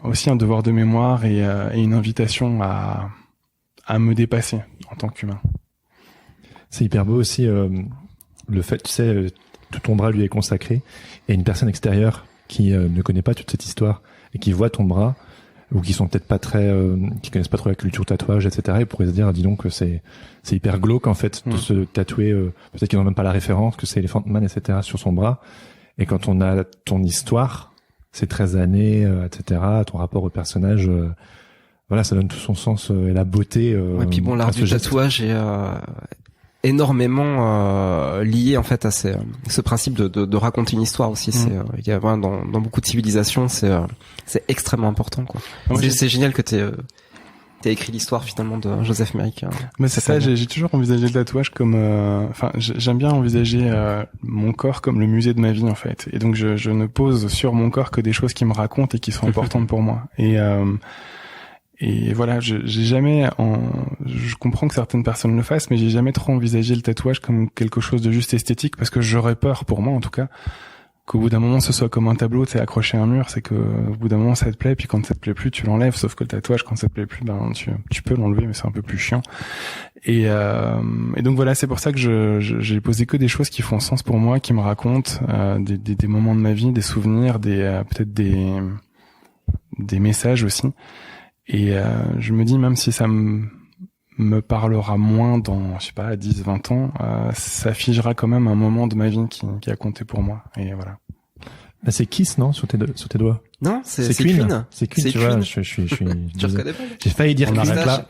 aussi un devoir de mémoire et une invitation à me dépasser en tant qu'humain. C'est hyper beau aussi le fait, tu sais, tout ton bras lui est consacré et une personne extérieure qui ne connaît pas toute cette histoire et qui voit ton bras, ou qui sont peut-être pas très, qui connaissent pas trop la culture tatouage, etc., ils pourraient se dire, dis donc, que c'est hyper glauque, en fait, de se tatouer, peut-être qu'ils n'ont même pas la référence, que c'est Elephant Man, etc., sur son bras. Et quand on a ton histoire, ces 13 années, etc., ton rapport au personnage, voilà, ça donne tout son sens et la beauté. Et puis bon, l'art du tatouage est énormément lié en fait à ce principe de raconter une histoire aussi. C'est il y a vraiment dans beaucoup de civilisations, c'est extrêmement important, quoi. C'est génial que t'as écrit l'histoire finalement de Joseph Merrick. Mais c'est ça, j'ai toujours envisagé le tatouage comme, j'aime bien envisager mon corps comme le musée de ma vie en fait. Et donc je ne pose sur mon corps que des choses qui me racontent et qui sont importantes pour moi. Et voilà, j'ai jamais, je comprends que certaines personnes le fassent, mais j'ai jamais trop envisagé le tatouage comme quelque chose de juste esthétique, parce que j'aurais peur, pour moi en tout cas, qu'au bout d'un moment ce soit comme un tableau, t'es accroché à un mur, c'est que au bout d'un moment ça te plaît, puis quand ça te plaît plus tu l'enlèves, sauf que le tatouage quand ça te plaît plus, ben tu peux l'enlever, mais c'est un peu plus chiant. Et donc voilà, c'est pour ça que j'ai posé que des choses qui font sens pour moi, qui me racontent des moments de ma vie, des souvenirs, peut-être des messages aussi. Et je me dis, même si ça me parlera moins dans, je sais pas, 10, 20 ans, ça figera quand même un moment de ma vie qui a compté pour moi. Et voilà. Bah c'est Kiss, non, sur tes doigts? Non, c'est Queen. C'est Queen, tu vois, je suis, tu reconnais pas? J'ai failli dire Queen là.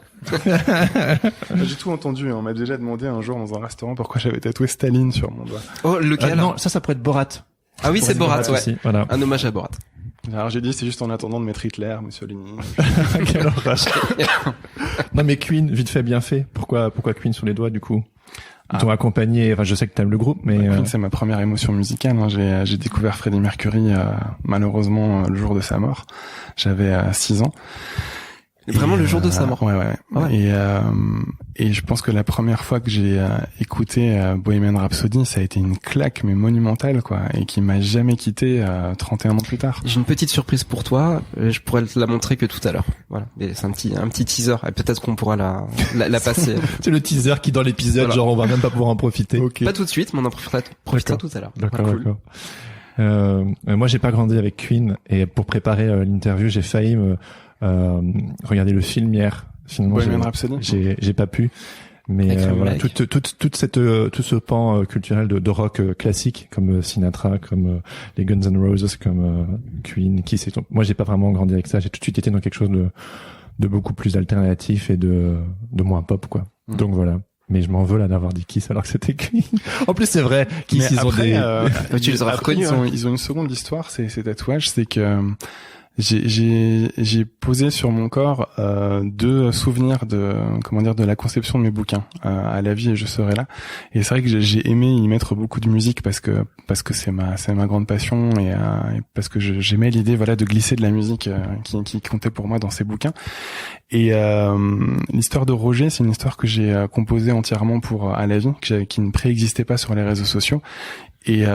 J'ai tout entendu, on m'a déjà demandé un jour dans un restaurant pourquoi j'avais tatoué Staline sur mon doigt. Oh, lequel? Non, ça pourrait être Borat. Ah oui, c'est Borat, ouais. Aussi, voilà. Un hommage à Borat. Alors j'ai dit c'est juste en attendant de mettre Hitler, Mussolini. Quelle horreur. Non mais Queen, vite fait, bien fait. Pourquoi Queen sur les doigts du coup? Ils t'ont accompagné, enfin je sais que t'aimes le groupe, mais... Queen c'est ma première émotion musicale. Hein. J'ai découvert Freddie Mercury malheureusement le jour de sa mort. J'avais 6 ans. Vraiment le jour de sa mort. Ouais. Et je pense que la première fois que j'ai écouté Bohemian Rhapsody, ça a été une claque mais monumentale, quoi, et qui m'a jamais quitté 31 ans plus tard. J'ai une petite surprise pour toi. Je pourrais te la montrer que tout à l'heure. Voilà. C'est un petit teaser. Et peut-être qu'on pourra la passer. C'est le teaser qui dans l'épisode, voilà. Genre on va même pas pouvoir en profiter. Okay. Pas tout de suite, mais on en profitera tout à l'heure. D'accord, voilà, cool. D'accord. Moi j'ai pas grandi avec Queen et pour préparer l'interview, j'ai failli regarder le film hier. Finalement, j'ai pas pu. Mais voilà, tout ce pan culturel de rock classique comme Sinatra, comme les Guns N' Roses, comme Queen, moi j'ai pas vraiment grandi avec ça. J'ai tout de suite été dans quelque chose de beaucoup plus alternatif et de moins pop, quoi. Donc voilà. Mais je m'en veux là d'avoir dit Kiss alors que c'était Queen. En plus c'est vrai, Kiss ils ont des tu les aurais reconnus. Ils ont une seconde histoire, ces tatouages, c'est que j'ai posé sur mon corps 2 souvenirs de la conception de mes bouquins, À la vie et je serai là. Et c'est vrai que j'ai aimé y mettre beaucoup de musique parce que c'est ma grande passion et parce que j'aimais l'idée, voilà, de glisser de la musique qui comptait pour moi dans ces bouquins. Et l'histoire de Roger, c'est une histoire que j'ai composée entièrement pour À la vie, qui ne préexistait pas sur les réseaux sociaux. Et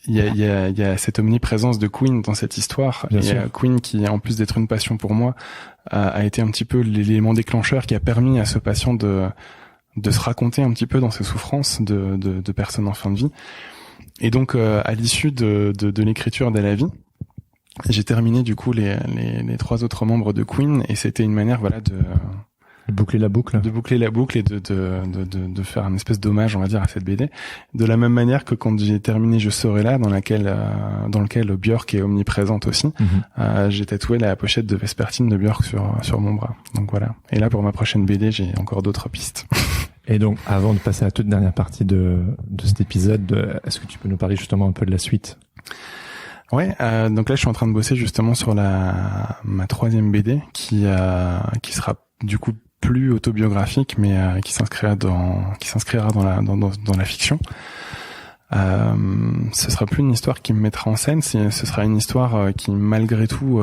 il y a cette omniprésence de Queen dans cette histoire. Bien sûr. Queen, qui en plus d'être une passion pour moi, a été un petit peu l'élément déclencheur qui a permis à ce patient de se raconter un petit peu dans ses souffrances de personnes en fin de vie. Et donc à l'issue de l'écriture d'À la vie, j'ai terminé du coup les 3 autres membres de Queen, et c'était une manière, voilà, de boucler la boucle et de faire un espèce d'hommage, on va dire, à cette BD, de la même manière que quand j'ai terminé Je serai là, dans lequel Björk est omniprésente aussi. J'ai tatoué la pochette de Vespertine de Björk sur mon bras. Donc voilà. Et là, pour ma prochaine BD, j'ai encore d'autres pistes. Et donc, avant de passer à la toute dernière partie de cet épisode, est-ce que tu peux nous parler justement un peu de la suite? Ouais, donc là je suis en train de bosser justement sur ma 3e BD qui sera du coup plus autobiographique, mais qui s'inscrira dans la fiction. Ce sera plus une histoire qui me mettra en scène, ce sera une histoire qui malgré tout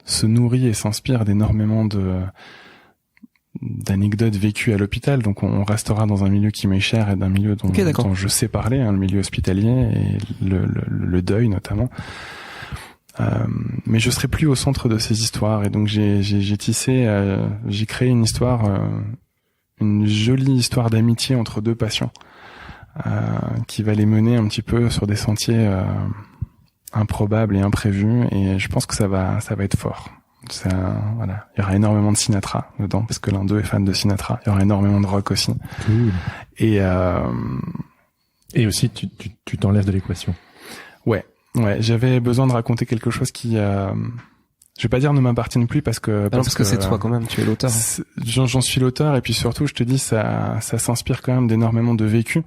se nourrit et s'inspire d'énormément d'anecdotes vécues à l'hôpital. Donc on restera dans un milieu qui m'est cher et d'un milieu dont je sais parler, hein, le milieu hospitalier et le deuil notamment. Mais je serai plus au centre de ces histoires, et donc j'ai créé une histoire, une jolie histoire d'amitié entre 2 patients, qui va les mener un petit peu sur des sentiers improbable et imprévu, et je pense que ça va être fort. Voilà, il y aura énormément de Sinatra dedans parce que l'un d'eux est fan de Sinatra. Il y aura énormément de rock aussi. Cool. Et aussi tu t'enlèves de l'équation. Ouais, j'avais besoin de raconter quelque chose qui je vais pas dire ne m'appartienne plus parce que c'est toi quand même, tu es l'auteur. J'en suis l'auteur, et puis surtout je te dis ça s'inspire quand même d'énormément de vécu.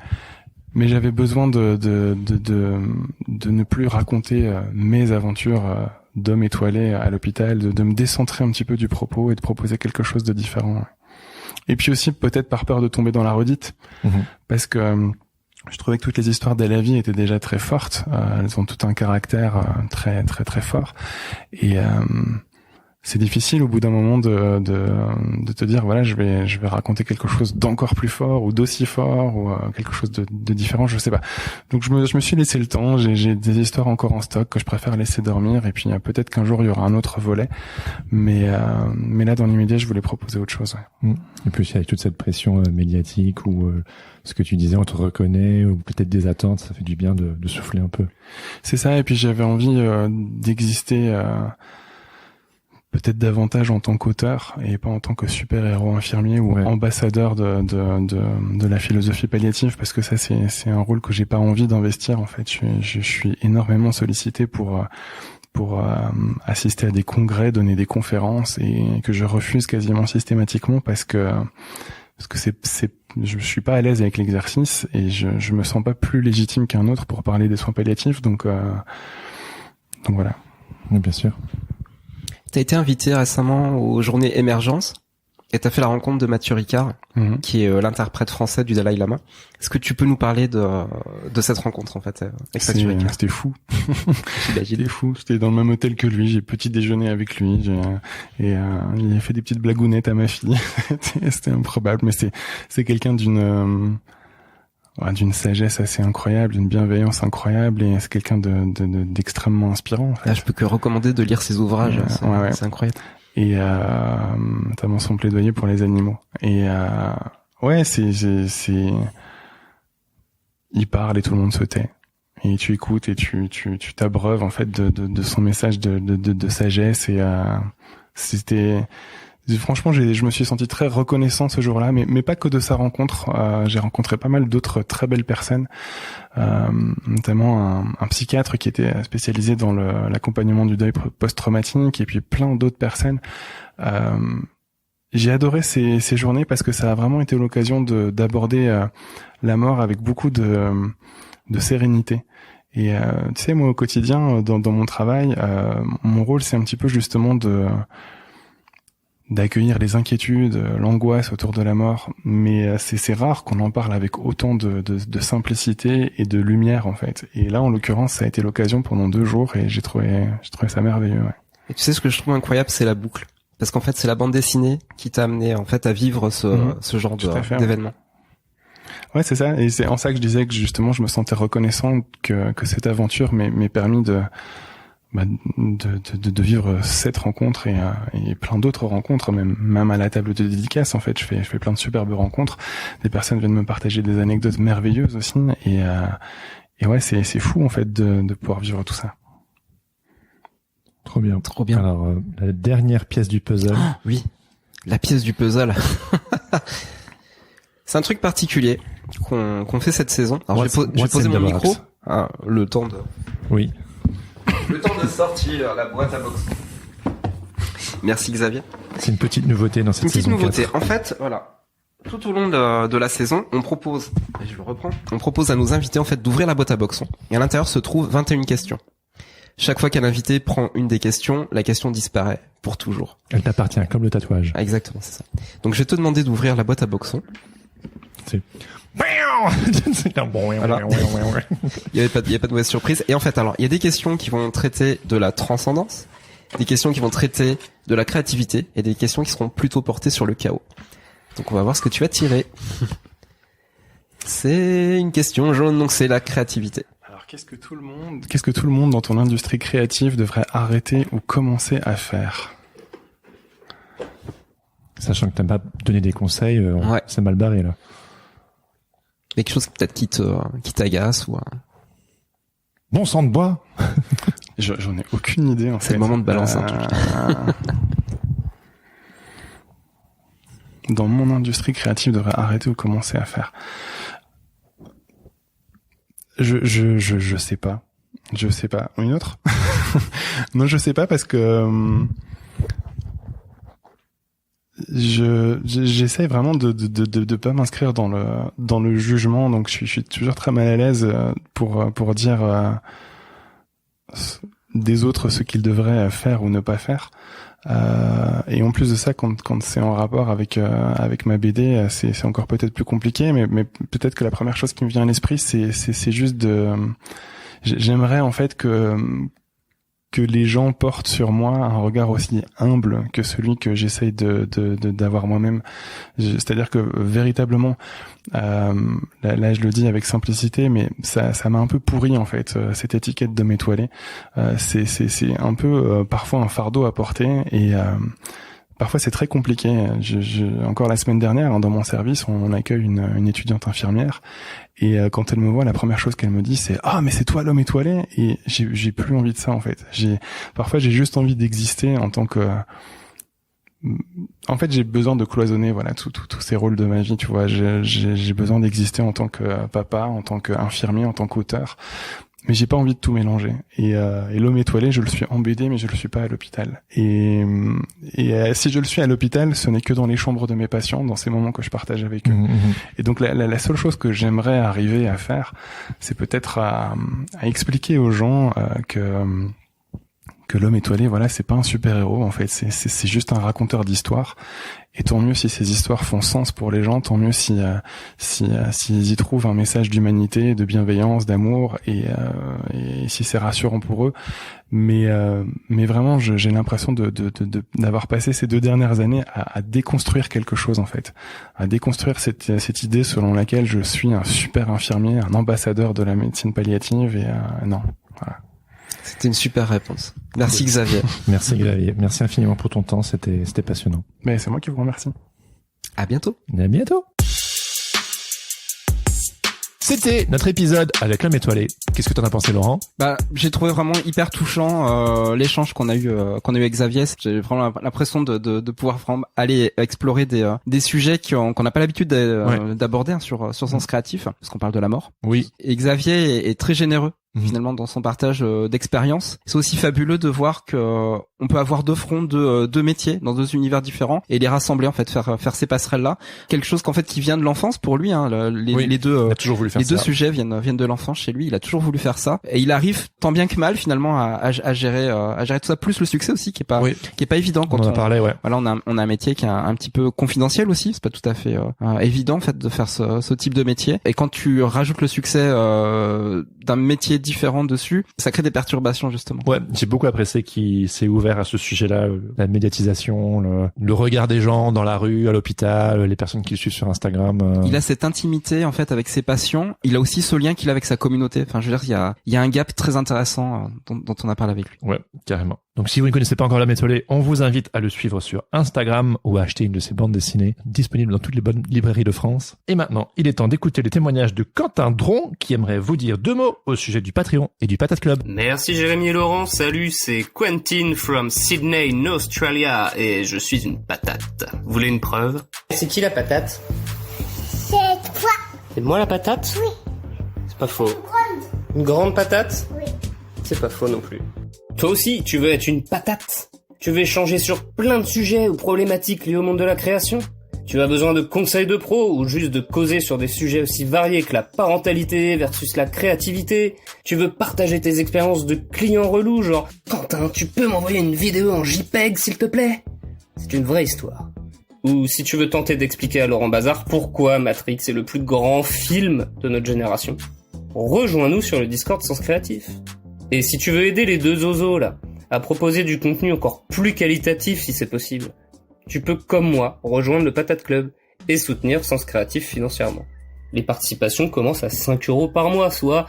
Mais j'avais besoin de ne plus raconter mes aventures d'homme étoilé à l'hôpital, de me décentrer un petit peu du propos et de proposer quelque chose de différent. Et puis aussi peut-être par peur de tomber dans la redite, parce que je trouvais que toutes les histoires d'El Avi étaient déjà très fortes. Elles ont tout un caractère très très très fort, et c'est difficile au bout d'un moment de te dire voilà, je vais raconter quelque chose d'encore plus fort ou d'aussi fort ou quelque chose de différent, je sais pas. Donc je me suis laissé le temps, j'ai des histoires encore en stock que je préfère laisser dormir, et puis peut-être qu'un jour il y aura un autre volet, mais là dans l'immédiat je voulais proposer autre chose. Ouais. Et puis avec toute cette pression médiatique ou ce que tu disais, on te reconnaît, ou peut-être des attentes, ça fait du bien de souffler un peu. C'est ça, et puis j'avais envie d'exister peut-être davantage en tant qu'auteur et pas en tant que super-héros infirmier ou ambassadeur de la philosophie palliative, parce que ça c'est un rôle que j'ai pas envie d'investir en fait. Je suis énormément sollicité pour assister à des congrès, donner des conférences, et que je refuse quasiment systématiquement parce que je suis pas à l'aise avec l'exercice, et je me sens pas plus légitime qu'un autre pour parler des soins palliatifs, donc voilà. Oui, bien sûr. T'as été invité récemment aux Journées Émergence et t'as fait la rencontre de Mathieu Ricard, qui est l'interprète français du Dalai Lama. Est-ce que tu peux nous parler de cette rencontre en fait avec Mathieu Ricard? C'était fou. C'était fou. J'étais dans le même hôtel que lui, j'ai petit déjeuner avec lui, il a fait des petites blagounettes à ma fille. C'était improbable, mais c'est quelqu'un d'une sagesse assez incroyable, d'une bienveillance incroyable, et c'est quelqu'un d'extrêmement inspirant. En fait. Là, je peux que recommander de lire ses ouvrages, c'est incroyable. Et notamment son plaidoyer pour les animaux. Et il parle et tout le monde se tait. Et tu écoutes et tu t'abreuves en fait de son message de sagesse, et franchement, je me suis senti très reconnaissant ce jour-là, mais pas que de sa rencontre. J'ai rencontré pas mal d'autres très belles personnes, notamment un psychiatre qui était spécialisé dans l'accompagnement du deuil post-traumatique, et puis plein d'autres personnes. J'ai adoré ces journées parce que ça a vraiment été l'occasion d'aborder la mort avec beaucoup de sérénité. Et tu sais, moi au quotidien, dans mon travail, mon rôle c'est un petit peu justement d'accueillir les inquiétudes, l'angoisse autour de la mort, mais c'est rare qu'on en parle avec autant de simplicité et de lumière en fait. Et là, en l'occurrence, ça a été l'occasion pendant 2 jours, et j'ai trouvé ça merveilleux. Ouais. Et tu sais, ce que je trouve incroyable, c'est la boucle, parce qu'en fait, c'est la bande dessinée qui t'a amené en fait à vivre ce genre d'événement. Ouais, c'est ça, et c'est en ça que je disais que justement, je me sentais reconnaissant que cette aventure m'ait permis de vivre cette rencontre et plein d'autres rencontres, même à la table de dédicace en fait, je fais plein de superbes rencontres, des personnes viennent me partager des anecdotes merveilleuses aussi, et ouais, c'est fou en fait de pouvoir vivre tout ça. Trop bien. Alors la dernière pièce du puzzle. Ah, oui, la pièce du puzzle. C'est un truc particulier qu'on fait cette saison. Alors je vais poser mon micro. Le temps de. Oui. Le temps de sortir la boîte à boxe. Merci Xavier. C'est une petite nouveauté dans cette saison. Une petite nouveauté. En fait, voilà. Tout au long de la saison, on propose à nos invités en fait d'ouvrir la boîte à boxons. Et à l'intérieur se trouvent 21 questions. Chaque fois qu'un invité prend une des questions, la question disparaît pour toujours. Elle t'appartient, comme le tatouage. Ah, exactement, c'est ça. Donc je vais te demander d'ouvrir la boîte à boxons. C'est... Voilà. Il y a pas de mauvaise surprise. Et en fait, alors, il y a des questions qui vont traiter de la transcendance, des questions qui vont traiter de la créativité, et des questions qui seront plutôt portées sur le chaos. Donc on va voir ce que tu vas tirer. C'est une question jaune, donc c'est la créativité. Alors qu'est-ce que tout le monde dans ton industrie créative devrait arrêter ou commencer à faire? Sachant que t'aimes pas donner des conseils, c'est mal barré là. Quelque chose peut-être qui t'agace ou. Bon sang de bois. J'en ai aucune idée en fait. C'est le moment de balancer un truc. Dans mon industrie créative, devrait arrêter ou commencer à faire. Je sais pas. Je sais pas. Une autre? Non, je sais pas parce que j'essaie vraiment de pas m'inscrire dans le jugement, donc je suis toujours très mal à l'aise pour dire des autres ce qu'ils devraient faire ou ne pas faire. Et en plus de ça, quand c'est en rapport avec ma BD, c'est encore peut-être plus compliqué, mais peut-être que la première chose qui me vient à l'esprit, c'est juste j'aimerais en fait que les gens portent sur moi un regard aussi humble que celui que j'essaye d'avoir moi-même. C'est-à-dire que véritablement, là je le dis avec simplicité, mais ça m'a un peu pourri en fait cette étiquette d'homme étoilé. C'est un peu parfois un fardeau à porter et parfois c'est très compliqué. Encore la semaine dernière, dans mon service, on accueille une étudiante infirmière. Et quand elle me voit, la première chose qu'elle me dit, c'est ah mais c'est toi l'homme étoilé. Et j'ai plus envie de ça en fait. Parfois j'ai juste envie d'exister en tant que. En fait, j'ai besoin de cloisonner voilà tous ces rôles de ma vie. Tu vois, j'ai besoin d'exister en tant que papa, en tant qu'infirmier, en tant qu'auteur. Mais j'ai pas envie de tout mélanger. Et l'homme étoilé, je le suis en BD, mais je le suis pas à l'hôpital. Et si je le suis à l'hôpital, ce n'est que dans les chambres de mes patients, dans ces moments que je partage avec eux. Et donc la seule chose que j'aimerais arriver à faire, c'est peut-être à expliquer aux gens que l'homme étoilé, voilà, c'est pas un super-héros en fait, c'est juste un raconteur d'histoires. Et tant mieux si ces histoires font sens pour les gens, tant mieux s'ils y trouvent un message d'humanité, de bienveillance, d'amour, et si c'est rassurant pour eux. Mais vraiment, j'ai l'impression d'avoir passé ces 2 dernières années à déconstruire quelque chose en fait, à déconstruire cette idée selon laquelle je suis un super infirmier, un ambassadeur de la médecine palliative, et non, voilà. C'était une super réponse. Merci Xavier. Merci Xavier. Merci infiniment pour ton temps. C'était passionnant. Mais c'est moi qui vous remercie. À bientôt. À bientôt. C'était notre épisode avec l'homme étoilé. Qu'est-ce que t'en as pensé, Laurent? J'ai trouvé vraiment hyper touchant l'échange qu'on a eu avec Xavier. J'ai vraiment l'impression de pouvoir vraiment aller explorer des sujets qu'on n'a pas l'habitude d'aborder sur Sens Créatif, parce qu'on parle de la mort. Oui. Et Xavier est très généreux finalement dans son partage d'expérience. C'est aussi fabuleux de voir que on peut avoir 2 fronts, deux métiers dans 2 univers différents et les rassembler en fait, faire ces passerelles là. Quelque chose qu'en fait qui vient de l'enfance pour lui. Les deux. Il a toujours voulu faire les 2 sujets viennent de l'enfance chez lui. Il a toujours voulu faire ça et il arrive tant bien que mal finalement à gérer tout ça, plus le succès aussi qui est pas évident quand on en parlait. Ouais. Voilà, on a un métier qui est un petit peu confidentiel aussi. C'est pas tout à fait évident en fait de faire ce type de métier. Et quand tu rajoutes le succès d'un métier différent dessus, ça crée des perturbations justement. Ouais, j'ai beaucoup apprécié qu'il s'est ouvert à ce sujet-là, la médiatisation, le regard des gens dans la rue, à l'hôpital, les personnes qui le suivent sur Instagram. Il a cette intimité en fait avec ses patients. Il a aussi ce lien qu'il a avec sa communauté. Enfin, je veux dire, il y a un gap très intéressant dont on a parlé avec lui. Ouais, carrément. Donc si vous ne connaissez pas encore l'homme étoilé, on vous invite à le suivre sur Instagram ou à acheter une de ses bandes dessinées disponibles dans toutes les bonnes librairies de France. Et maintenant, il est temps d'écouter les témoignages de Quentin Dron qui aimerait vous dire 2 mots au sujet du Patreon et du Patate Club. Merci Jérémy et Laurent, salut, c'est Quentin from Sydney in Australia et je suis une patate. Vous voulez une preuve? C'est qui la patate? C'est toi. C'est moi la patate? Oui. C'est pas faux. Grande. Une grande patate? Oui. C'est pas faux non plus. Toi aussi, tu veux être une patate? Tu veux échanger sur plein de sujets ou problématiques liées au monde de la création? Tu as besoin de conseils de pro ou juste de causer sur des sujets aussi variés que la parentalité versus la créativité? Tu veux partager tes expériences de clients relous, genre « Quentin, tu peux m'envoyer une vidéo en JPEG s'il te plaît ?» C'est une vraie histoire. Ou si tu veux tenter d'expliquer à Laurent Bazar pourquoi Matrix est le plus grand film de notre génération, rejoins-nous sur le Discord Sens Créatif. Et si tu veux aider les 2 zozos là, à proposer du contenu encore plus qualitatif si c'est possible, tu peux comme moi rejoindre le Patate Club et soutenir Sens Créatif financièrement. Les participations commencent à 5 € par mois, soit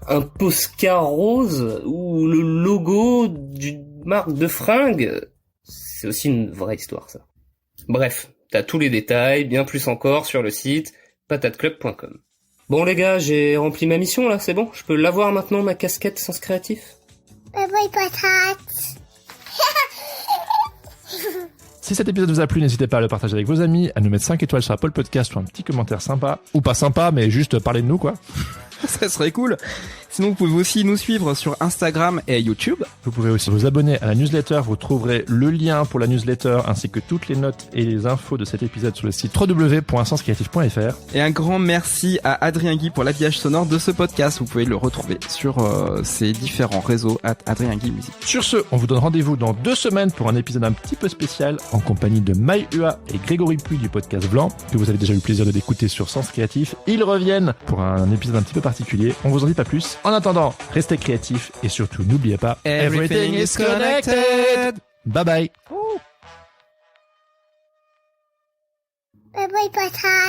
un Poscar rose ou le logo d'une marque de fringues. C'est aussi une vraie histoire ça. Bref, t'as tous les détails, bien plus encore sur le site patateclub.com. Bon les gars, j'ai rempli ma mission là, c'est bon? Je peux l'avoir maintenant, ma casquette Sens Créatif? Bye bye patate. Si cet épisode vous a plu, n'hésitez pas à le partager avec vos amis, à nous mettre 5 étoiles sur Apple Podcast ou un petit commentaire sympa. Ou pas sympa, mais juste parler de nous, quoi. Ça serait cool. Sinon, vous pouvez aussi nous suivre sur Instagram et YouTube. Vous pouvez aussi vous abonner à la newsletter. Vous trouverez le lien pour la newsletter ainsi que toutes les notes et les infos de cet épisode sur le site www.senscreatif.fr. Et un grand merci à Adrien Guy pour l'habillage sonore de ce podcast. Vous pouvez le retrouver sur ses différents réseaux Adrien Guy Musique. Sur ce, on vous donne rendez-vous dans 2 semaines pour un épisode un petit peu spécial en compagnie de Maï Hua et Grégory Puy du podcast Blanc, que vous avez déjà eu le plaisir de l'écouter sur Sens Créatif. Ils reviennent pour un épisode un petit peu particulier. On vous en dit pas plus. En attendant, restez créatifs et surtout n'oubliez pas, Everything is connected. Bye bye. Bye bye patate.